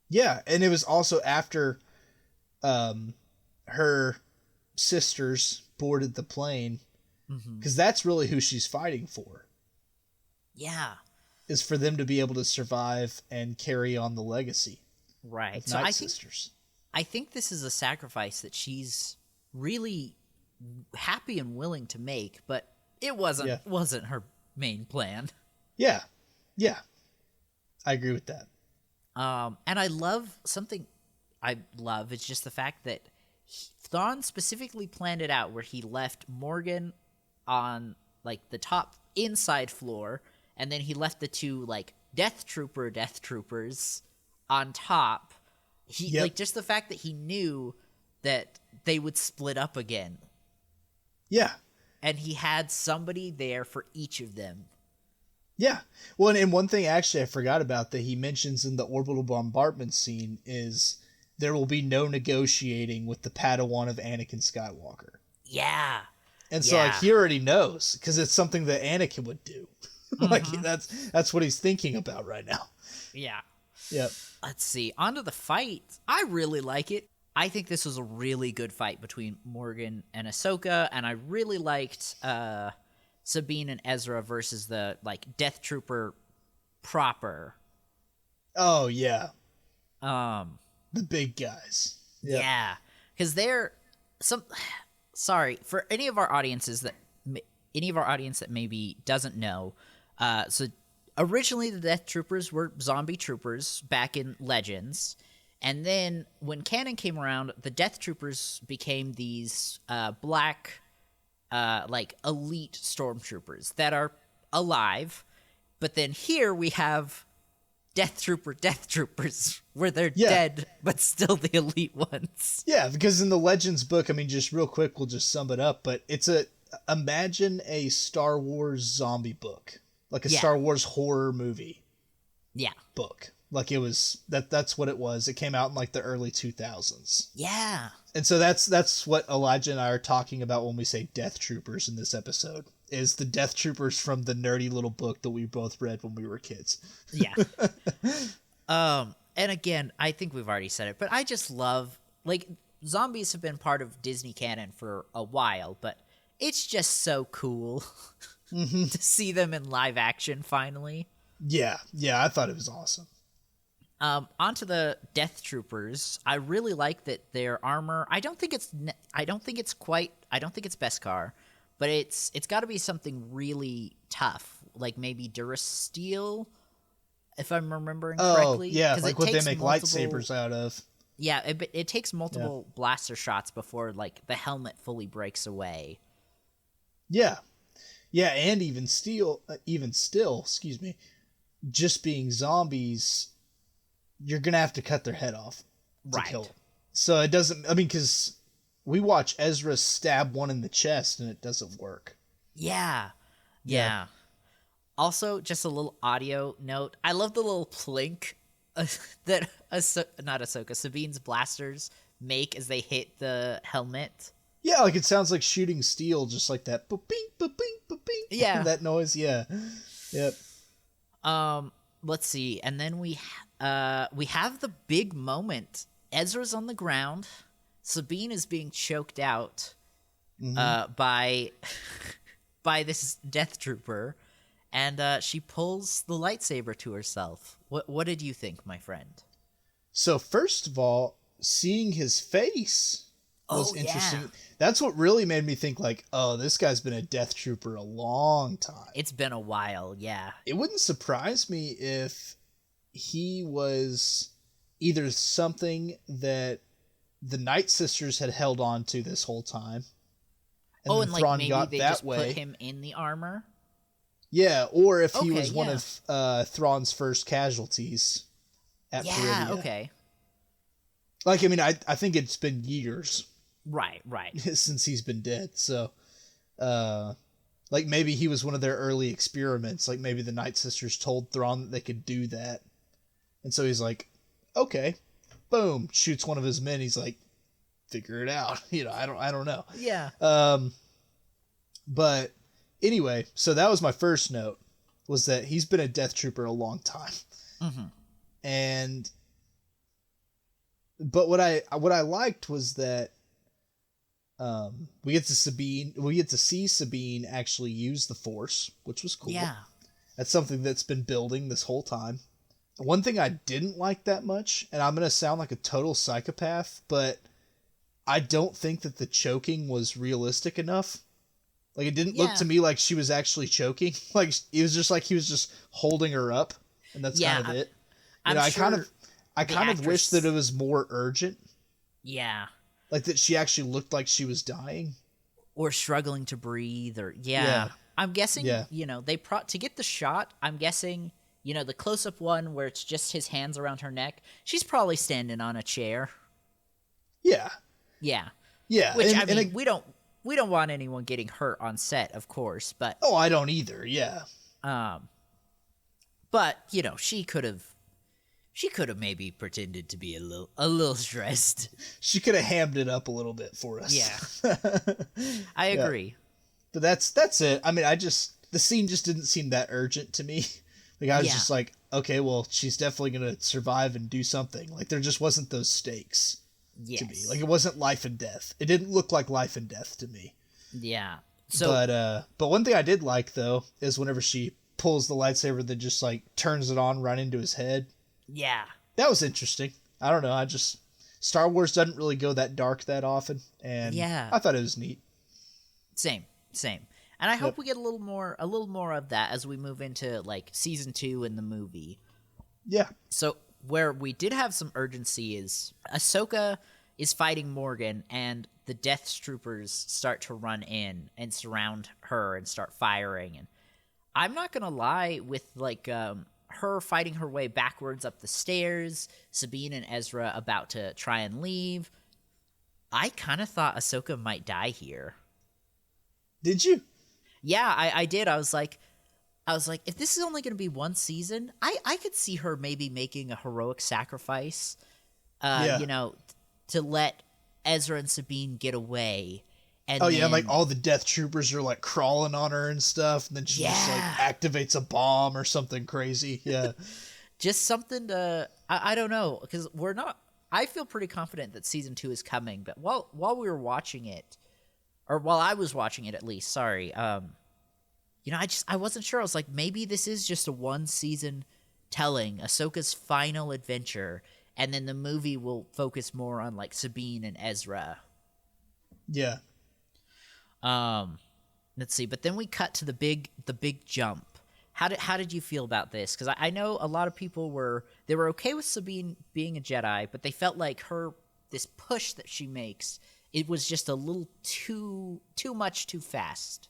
Yeah, and it was also after her sisters boarded the plane, because that's really who she's fighting for. Yeah. Is for them to be able to survive and carry on the legacy. Right. So Night Sisters. I think this is a sacrifice that she's really happy and willing to make, but it wasn't her main plan. Yeah. Yeah. I agree with that. And I love it's just the fact that Thrawn specifically planned it out where he left Morgan on like the top inside floor, and then he left the two like death troopers on top. Like just the fact that he knew that they would split up again. Yeah. And he had somebody there for each of them. Yeah. Well, and one thing actually I forgot about that he mentions in the orbital bombardment scene is there will be no negotiating with the Padawan of Anakin Skywalker. Yeah. And so like he already knows because it's something that Anakin would do. Like that's what he's thinking about right now. Yeah. Yep. Let's see. On to the fight. I really like it. I think this was a really good fight between Morgan and Ahsoka, and I really liked Sabine and Ezra versus the like Death Trooper proper. Oh yeah. The big guys. Yep. Yeah. Because they're sorry, for any of our audience that maybe doesn't know, so originally the Death Troopers were zombie troopers back in Legends, and then when canon came around, the Death Troopers became these black, like elite stormtroopers that are alive, but then here we have Death Troopers, where they're dead, but still the elite ones. Yeah, because in the Legends book, I mean, just real quick, we'll just sum it up, but imagine a Star Wars zombie book, like a Star Wars horror movie book. Like it was, that's what it was. It came out in like the early 2000s. Yeah. And so that's what Elijah and I are talking about when we say Death Troopers in this episode, is the Death Troopers from the nerdy little book that we both read when we were kids. Yeah. And again, I think we've already said it, but I just love, like, zombies have been part of Disney canon for a while, but it's just so cool to see them in live action finally. Yeah, I thought it was awesome. Onto the Death Troopers. I really like that their armor. I don't think it's Beskar, but it's got to be something really tough, like maybe Durasteel, if I'm remembering correctly. Yeah, like what they make lightsabers out of. Yeah, it takes multiple blaster shots before like the helmet fully breaks away. Yeah, and even still, excuse me, just being zombies, you're gonna have to cut their head off to kill them. So it doesn't. I mean, because we watch Ezra stab one in the chest and it doesn't work. Yeah. Also, just a little audio note. I love the little plink that Sabine's blasters make as they hit the helmet. Yeah, like it sounds like shooting steel, just like that. Ba-bing, ba-bing, ba-bing. Yeah, that noise. Yeah. Yep. Let's see, and then we have the big moment. Ezra's on the ground. Sabine is being choked out by this Death Trooper, and she pulls the lightsaber to herself. What did you think, my friend? So first of all, seeing his face was interesting. Yeah. That's what really made me think like, oh, this guy's been a Death Trooper a long time. It's been a while, yeah. It wouldn't surprise me if he was either something that the Night Sisters had held on to this whole time. And then Thrawn maybe got they that just way. Put him in the armor? Yeah, or if he was one of Thrawn's first casualties at Peridea. Yeah, okay. Like, I mean, I think it's been years. Right. Since he's been dead, so... like, maybe he was one of their early experiments. Like, maybe the Night Sisters told Thrawn that they could do that. And so he's like, okay. Boom. Shoots one of his men. He's like, figure it out. I don't know. Yeah. But anyway, so that was my first note, was that he's been a Death Trooper a long time. Mm-hmm. But what I liked was that we get to see Sabine actually use the Force, which was cool. Yeah. That's something that's been building this whole time. One thing I didn't like that much, and I'm going to sound like a total psychopath, but I don't think that the choking was realistic enough. Like, it didn't look to me like she was actually choking. Like, it was just like he was just holding her up, and that's kind of it. I kind of wish that it was more urgent. Yeah. Like, that she actually looked like she was dying. Or struggling to breathe, or... Yeah. I'm guessing, to get the shot, I'm guessing, the close-up one where it's just his hands around her neck, she's probably standing on a chair. Yeah. Yeah. Yeah. Which, we don't want anyone getting hurt on set, of course, but... Oh, I don't either, yeah. But, she could have maybe pretended to be a little stressed. She could have hammed it up a little bit for us. Yeah. I agree. But that's it. I mean, the scene just didn't seem that urgent to me. Like, I was just like, okay, well, she's definitely going to survive and do something. Like, there just wasn't those stakes to me. Like, it wasn't life and death. It didn't look like life and death to me. Yeah. But one thing I did like, though, is whenever she pulls the lightsaber that just, like, turns it on right into his head. Yeah. That was interesting. I don't know. Star Wars doesn't really go that dark that often. And I thought it was neat. Same. And I hope we get a little more of that as we move into, like, season 2 in the movie. Yeah. So where we did have some urgency is Ahsoka is fighting Morgan, and the Death Troopers start to run in and surround her and start firing. And I'm not gonna lie, with like her fighting her way backwards up the stairs, Sabine and Ezra about to try and leave, I kind of thought Ahsoka might die here. Did you? Yeah, I did. I was like, if this is only going to be one season, I could see her maybe making a heroic sacrifice, to let Ezra and Sabine get away. And like all the Death Troopers are like crawling on her and stuff, and then she just like activates a bomb or something crazy. Yeah. Just something to, I don't know, because I feel pretty confident that season 2 is coming, but while we were watching it, or while I was watching it at least, sorry, I wasn't sure. I was like, maybe this is just a one season telling Ahsoka's final adventure, and then the movie will focus more on like Sabine and Ezra. Yeah. Let's see. But then we cut to the big jump. How did you feel about this? Because I know a lot of people were okay with Sabine being a Jedi, but they felt like this push that she makes, it was just a little too much too fast.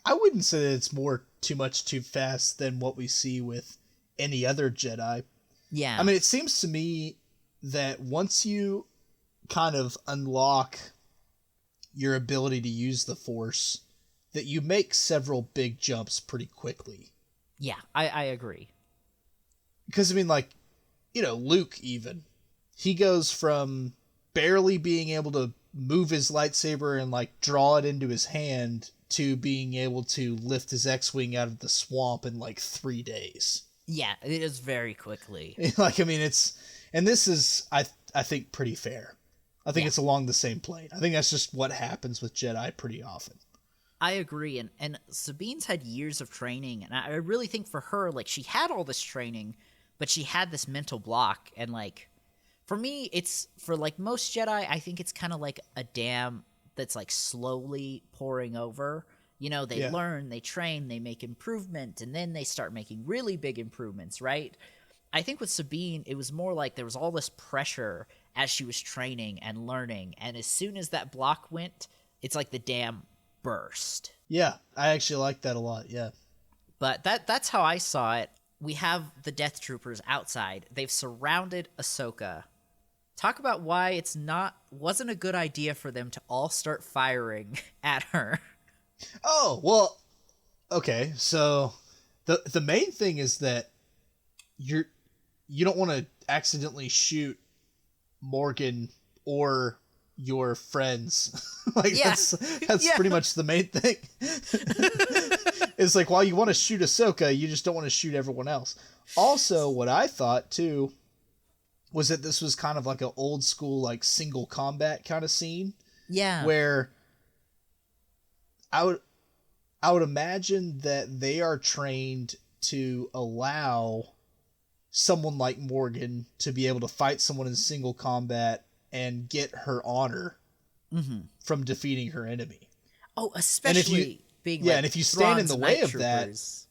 I wouldn't say that it's more too much too fast than what we see with any other Jedi. Yeah. I mean, it seems to me that once you kind of unlock your ability to use the Force, that you make several big jumps pretty quickly. Yeah, I agree. Because, I mean, like, Luke even, he goes from barely being able to move his lightsaber and, like, draw it into his hand to being able to lift his X-Wing out of the swamp in, like, 3 days. Yeah, it is very quickly. Like, I mean, and this is, I think, pretty fair. I think it's along the same plane. I think that's just what happens with Jedi pretty often. I agree, and Sabine's had years of training, and I really think for her, like, she had all this training, but she had this mental block, and, like, for me, it's, for, like, most Jedi, I think it's kind of like a dam that's, like, slowly pouring over. They learn, they train, they make improvement, and then they start making really big improvements, right? I think with Sabine, it was more like there was all this pressure as she was training and learning, and as soon as that block went, it's like the dam burst. Yeah, I actually like that a lot, yeah. But that's how I saw it. We have the Death Troopers outside. They've surrounded Ahsoka. Talk about why it wasn't a good idea for them to all start firing at her. Oh, well, okay, so the main thing is that you don't want to accidentally shoot Morgan or your friends. Like Yeah. that's Yeah. pretty much the main thing. It's like, while you want to shoot Ahsoka, you just don't want to shoot everyone else. Also, what I thought too was that this was kind of like an old school, like, single combat kind of scene. Yeah. Where I would imagine that they are trained to allow someone like Morgan to be able to fight someone in single combat and get her honor from defeating her enemy. Oh, especially being like, and if you stand in Thrawn's the way night of that, troopers.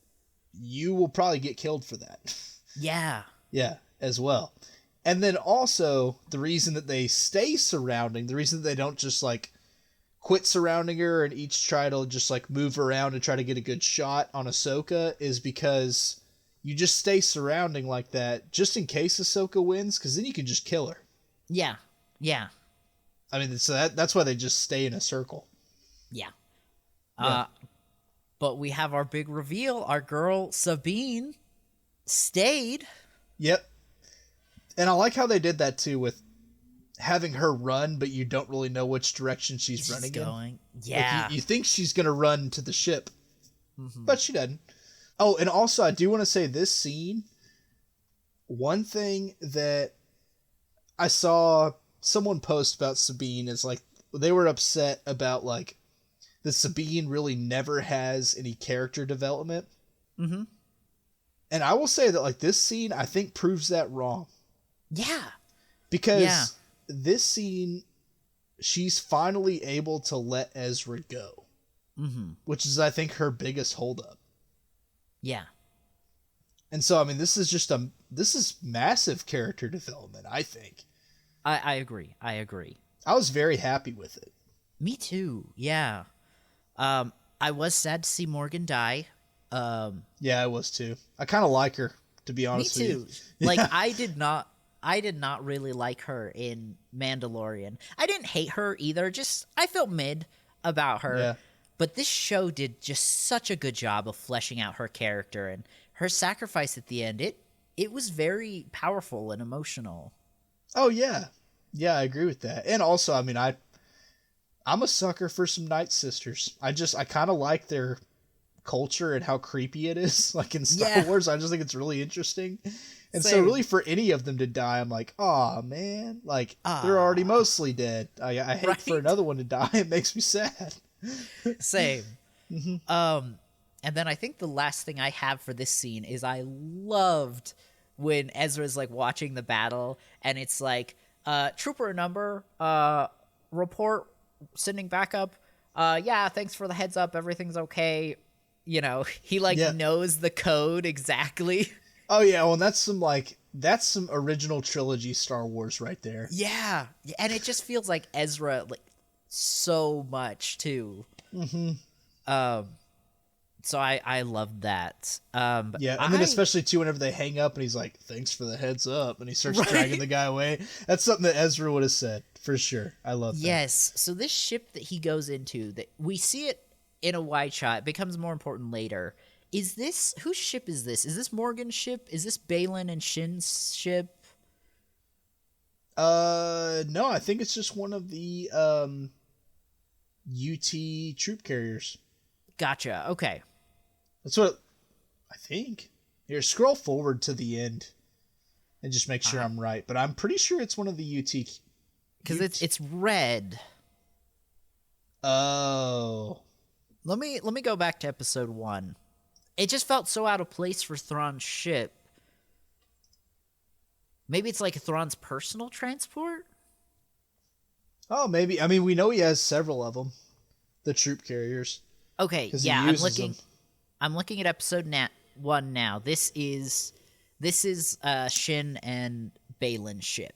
you will probably get killed for that. Yeah. Yeah, as well. And then also, the reason that they stay surrounding, the reason that they don't just, like, quit surrounding her and each try to just, like, move around and try to get a good shot on Ahsoka is because you just stay surrounding like that just in case Ahsoka wins, because then you can just kill her. Yeah. Yeah. I mean, so that's why they just stay in a circle. Yeah. Yeah. But we have our big reveal. Our girl Sabine stayed. Yep. And I like how they did that too, with having her run, but you don't really know which direction she's running going. in. Yeah. Like you think she's going to run to the ship, but she doesn't. Oh, and also I do want to say this scene, one thing that I saw someone post about Sabine is, like, they were upset about, like, that Sabine really never has any character development. Mm-hmm. And I will say that, like, this scene, I think, proves that wrong. Yeah. Because this scene, she's finally able to let Ezra go. Mm-hmm. Which is, I think, her biggest holdup. Yeah. And so, I mean, this is massive character development, I think. I agree. I was very happy with it. Me too. Yeah. I was sad to see Morgan die. Yeah, I was too. I kind of like her, to be honest Me with too. you. Like, Yeah. I did not really like her in Mandalorian. I didn't hate her either. Just, I felt mid about her. Yeah. But this show did just such a good job of fleshing out her character, and her sacrifice at the end, it was very powerful and emotional. Oh, yeah. Yeah, I agree with that. And also, I mean, I'm a sucker for some Night Sisters. I kind of like their culture and how creepy it is. Like, in Star Wars, I just think it's really interesting. And so really, for any of them to die, I'm like, aw, man. Like, they're already mostly dead. I hate for another one to die. It makes me sad. Same. And then I think the last thing I have for this scene is I loved when Ezra's, like, watching the battle, and it's like, trooper number, report, sending backup. Yeah, thanks for the heads up. Everything's okay. You know, he, like, knows the code exactly. Oh, yeah. Well, that's some original trilogy Star Wars right there. Yeah. And it just feels like Ezra, like, so much, too. Mm-hmm. So I loved that. Yeah, and then especially, too, whenever they hang up and he's like, thanks for the heads up, and he starts dragging the guy away. That's something that Ezra would have said, for sure. I love that. Yes, so this ship that he goes into, that we see it in a wide shot, becomes more important later. Whose ship is this? Is this Morgan's ship? Is this Balin and Shin's ship? No, I think it's just one of the, UT troop carriers. Gotcha, okay. That's what I think. Here, scroll forward to the end and just make sure I'm right. But I'm pretty sure it's one of the UT. Because it's red. Oh. Let me go back to episode 1. It just felt so out of place for Thrawn's ship. Maybe it's like Thrawn's personal transport? Oh, maybe. I mean, we know he has several of them. The troop carriers. Okay, yeah, I'm looking at episode 1 now. This is Shin and Balin's ship.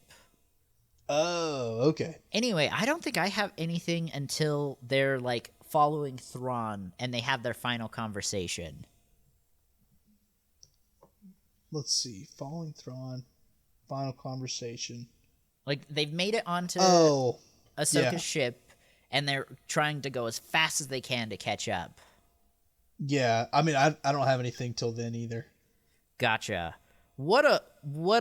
Oh, okay. Anyway, I don't think I have anything until they're, like, following Thrawn and they have their final conversation. Let's see. Following Thrawn, final conversation. Like, they've made it onto Ahsoka's ship, and they're trying to go as fast as they can to catch up. Yeah, I mean, I don't have anything till then either. Gotcha. what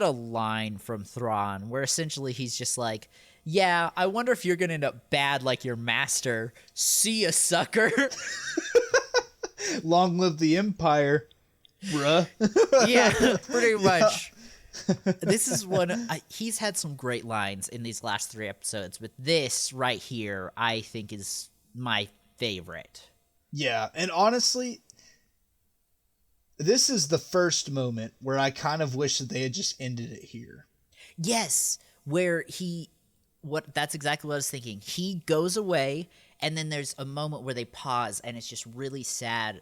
a line from Thrawn, where essentially he's just like, yeah, I wonder if you're gonna end up bad like your master. See ya, sucker. Long live the Empire, bruh. Yeah, pretty much. This is he's had some great lines in these last 3 episodes, but this right here I think is my favorite. Yeah, and honestly, this is the first moment where I kind of wish that they had just ended it here. Yes, where that's exactly what I was thinking. He goes away, and then there's a moment where they pause, and it's just really sad.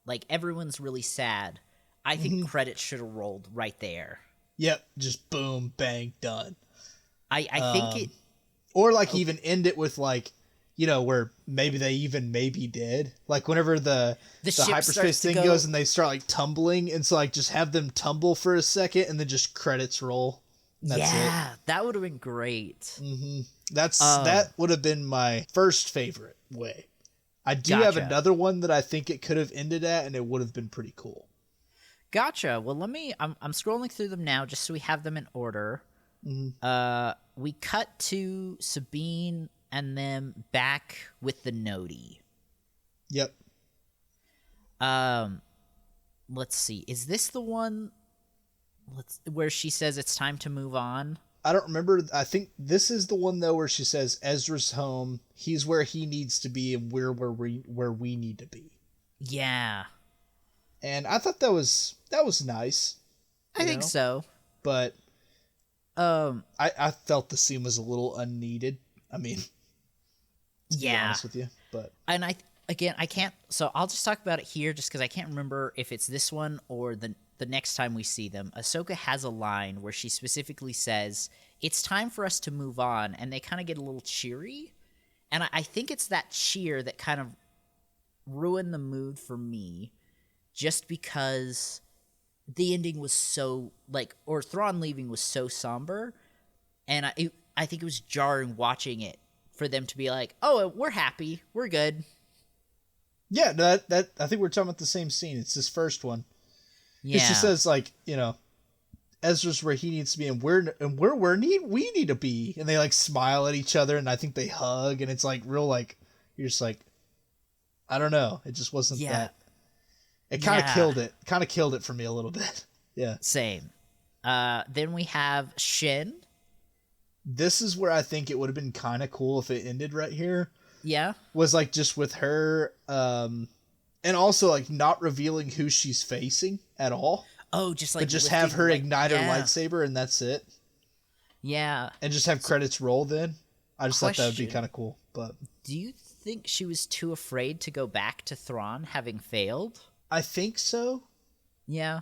Like, everyone's really sad. I think credits should have rolled right there. Yep, just boom, bang, done. I think it... Or, like, even end it with, like, you know, where maybe they even maybe did. Like, whenever the hyperspace thing goes and they start, like, tumbling, and so, like, just have them tumble for a second, and then just credits roll. That's it. That would have been great. Mm-hmm. That would have been my first favorite way. I do have another one that I think it could have ended at, and it would have been pretty cool. Gotcha. Well, I'm scrolling through them now just so we have them in order. We cut to Sabine and then back with the Noti. Yep. Let's see. Is this the one where she says it's time to move on? I don't remember. I think this is the one, though, where she says Ezra's home. He's where he needs to be, and we're where we need to be. Yeah. And I thought that was nice. I think so. But I felt the scene was a little unneeded. I mean, to be honest with you. But and I can't. So I'll just talk about it here, just because I can't remember if it's this one or the next time we see them. Ahsoka has a line where she specifically says, "It's time for us to move on," and they kind of get a little cheery. And I think it's that cheer that kind of ruined the mood for me, just because the ending was so, like, or Thrawn leaving was so somber, and I think it was jarring watching it for them to be like, "Oh, we're happy, we're good." Yeah, that I think we're talking about the same scene. It's this first one. Yeah. She says, like, you know, Ezra's where he needs to be, and we're where we need to be, and they, like, smile at each other, and I think they hug, and it's, like, real, like, you're just like, I don't know, it just wasn't that. It kind of killed it. Kind of killed it for me a little bit. Yeah. Same. Then we have Shin. This is where I think it would have been kind of cool if it ended right here. Yeah. Was, like, just with her, and also, like, not revealing who she's facing at all. Oh, just, like... But just have her ignite her lightsaber, and that's it. Yeah. And just have credits roll then. I just thought that would be kind of cool. But do you think she was too afraid to go back to Thrawn, having failed? I think so. Yeah.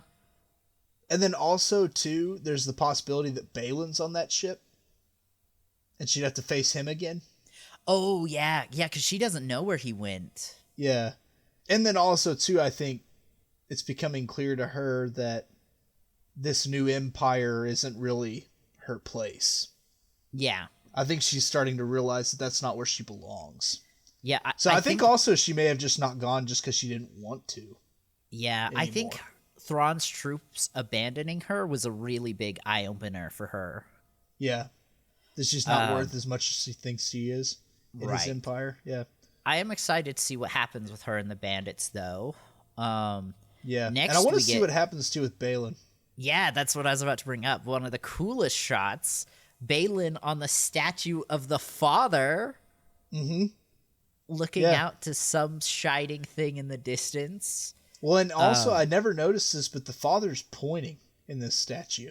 And then also, too, there's the possibility that Balin's on that ship. And she'd have to face him again. Oh, yeah. Yeah, because she doesn't know where he went. Yeah. And then also, too, I think it's becoming clear to her that this new empire isn't really her place. Yeah. I think she's starting to realize that that's not where she belongs. Yeah. I think also she may have just not gone just because she didn't want to. Yeah, anymore. I think Thrawn's troops abandoning her was a really big eye-opener for her. Yeah. That she's not worth as much as she thinks she is in his empire. Yeah. I am excited to see what happens with her and the bandits, though. Yeah. Next, and I want to see what happens, too, with Balin. Yeah, that's what I was about to bring up. One of the coolest shots, Balin on the statue of the father. Mm-hmm. Looking out to some shining thing in the distance. Well, and also, I never noticed this, but the father's pointing in this statue.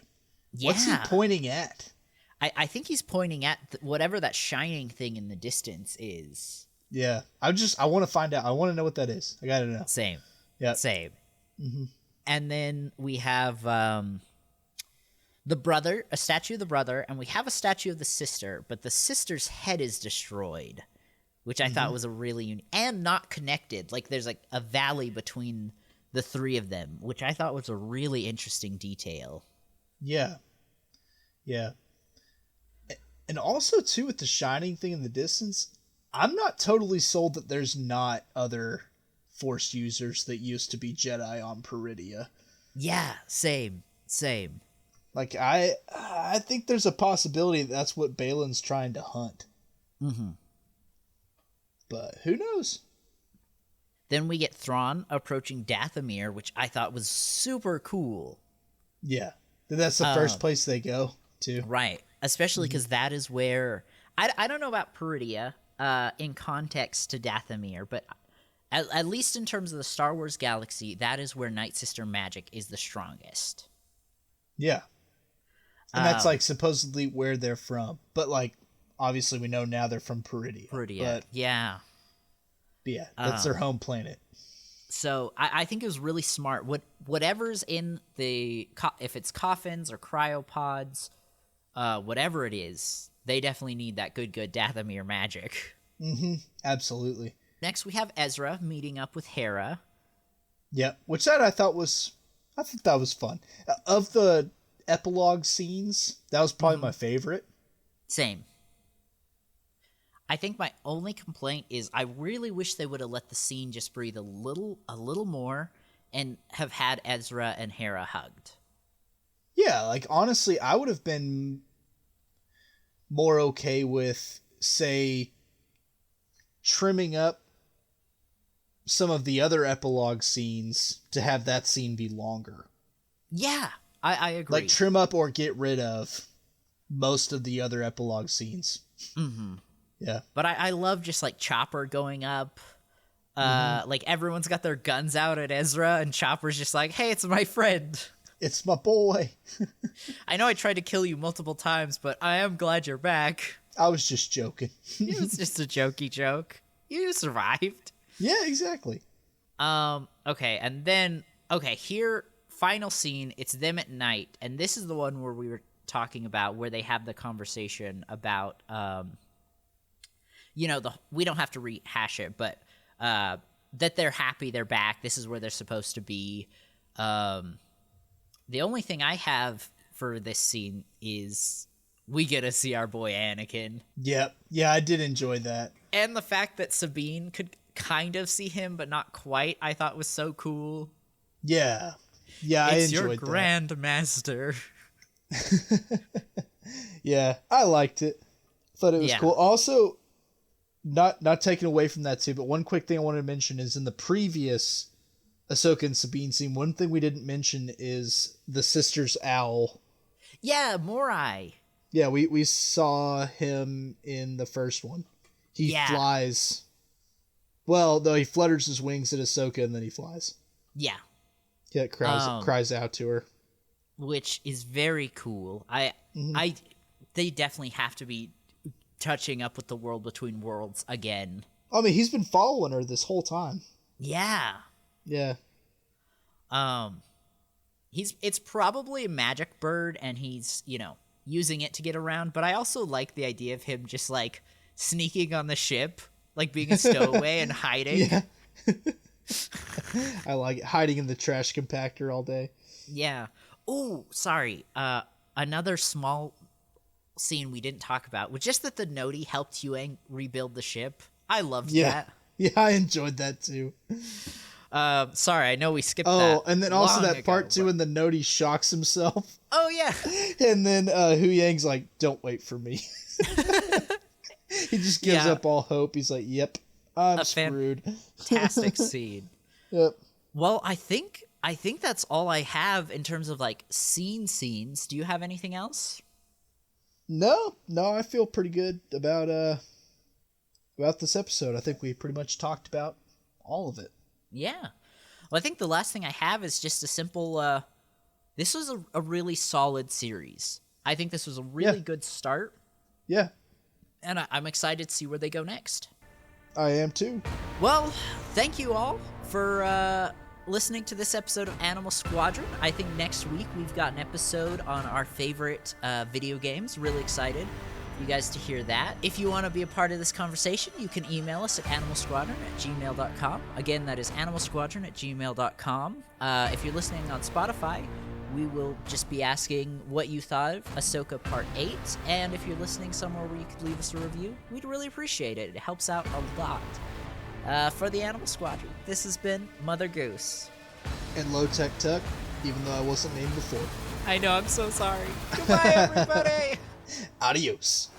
Yeah. What's he pointing at? I think he's pointing at whatever that shining thing in the distance is. Yeah. I want to find out. I want to know what that is. I gotta know. Same. Yeah. Same. Mm-hmm. And then we have the brother, a statue of the brother, and we have a statue of the sister, but the sister's head is destroyed, which I thought was a really unique, and not connected. Like, there's, like, a valley between the three of them, which I thought was a really interesting detail. Yeah. Yeah. And also, too, with the shining thing in the distance, I'm not totally sold that there's not other Force users that used to be Jedi on Peridia. Yeah, same. Same. Like, I think there's a possibility that's what Balin's trying to hunt. Mm-hmm. But who knows? Then we get Thrawn approaching Dathomir, which I thought was super cool. Yeah. That's the first place they go to. Right. Especially because that is where... I don't know about Peridia in context to Dathomir, but at least in terms of the Star Wars galaxy, that is where Night Sister magic is the strongest. Yeah. And that's, like, supposedly where they're from. But, like, obviously we know now they're from Peridia. But yeah, that's their home planet. So I think it was really smart. Whatever's in the... if it's coffins or cryopods, whatever it is, they definitely need that good Dathomir magic. Mm-hmm. Absolutely. Next, we have Ezra meeting up with Hera. Yeah, which I thought that was fun. Of the epilogue scenes, that was probably my favorite. Same. I think my only complaint is I really wish they would have let the scene just breathe a little more and have had Ezra and Hera hugged. Yeah, like, honestly, I would have been more okay with, say, trimming up some of the other epilogue scenes to have that scene be longer. Yeah, I agree. Like, trim up or get rid of most of the other epilogue scenes. Mm-hmm. Yeah. But I love just, like, Chopper going up. Like, everyone's got their guns out at Ezra, and Chopper's just like, hey, it's my friend. It's my boy. I know I tried to kill you multiple times, but I am glad you're back. I was just joking. It was just a jokey joke. You survived. Yeah, exactly. Okay, and then... Okay, here, final scene, it's them at night, and this is the one where we were talking about, where they have the conversation about... we don't have to rehash it, but that they're happy they're back. This is where they're supposed to be. The only thing I have for this scene is we get to see our boy Anakin. Yep. Yeah, I did enjoy that. And the fact that Sabine could kind of see him, but not quite, I thought was so cool. Yeah. Yeah, I enjoyed that. It's your Grand Master. Yeah, I liked it. Thought it was cool. Also... Not taken away from that too, but one quick thing I wanted to mention is in the previous Ahsoka and Sabine scene, one thing we didn't mention is the sister's owl. Yeah, Morai. Yeah, we saw him in the first one. He flies. Well, though he flutters his wings at Ahsoka and then he flies. Yeah. Yeah, cries out to her. Which is very cool. They definitely have to be touching up with the World Between Worlds again. I mean, he's been following her this whole time. Yeah. Yeah. It's probably a magic bird and he's, using it to get around, but I also like the idea of him just like sneaking on the ship, like being a stowaway and hiding. Yeah. I like it. Hiding in the trash compactor all day. Yeah. Oh, sorry. Another small scene we didn't talk about was just that the Noti helped Huyang rebuild the ship. I loved that. Yeah, I enjoyed that too. Sorry, I know we skipped that. Oh, and then also that part two when the Noti shocks himself. Oh, yeah. And then Huyang's like, don't wait for me. He just gives up all hope. He's like, yep, I'm screwed. Fantastic scene. Yep. Well, I think that's all I have in terms of like scenes. Do you have anything else? No, I feel pretty good about this episode. I think we pretty much talked about all of it. Yeah. Well, I think the last thing I have is just a simple, this was a really solid series. I think this was a really good start. Yeah. And I'm excited to see where they go next. I am too. Well, thank you all for listening to this episode of Animal Squadron. I think next week we've got an episode on our favorite video games. Really excited for you guys to hear that. If you want to be a part of this conversation, you can email us at animalsquadron@gmail.com. Again, that is animalsquadron@gmail.com. If you're listening on Spotify, we will just be asking what you thought of Ahsoka Part 8. And if you're listening somewhere where you could leave us a review, we'd really appreciate it. It helps out a lot. For the Animal Squadron, this has been Mother Goose. And Lowtech Tuck, even though I wasn't named before. I know, I'm so sorry. Goodbye, everybody. Adios.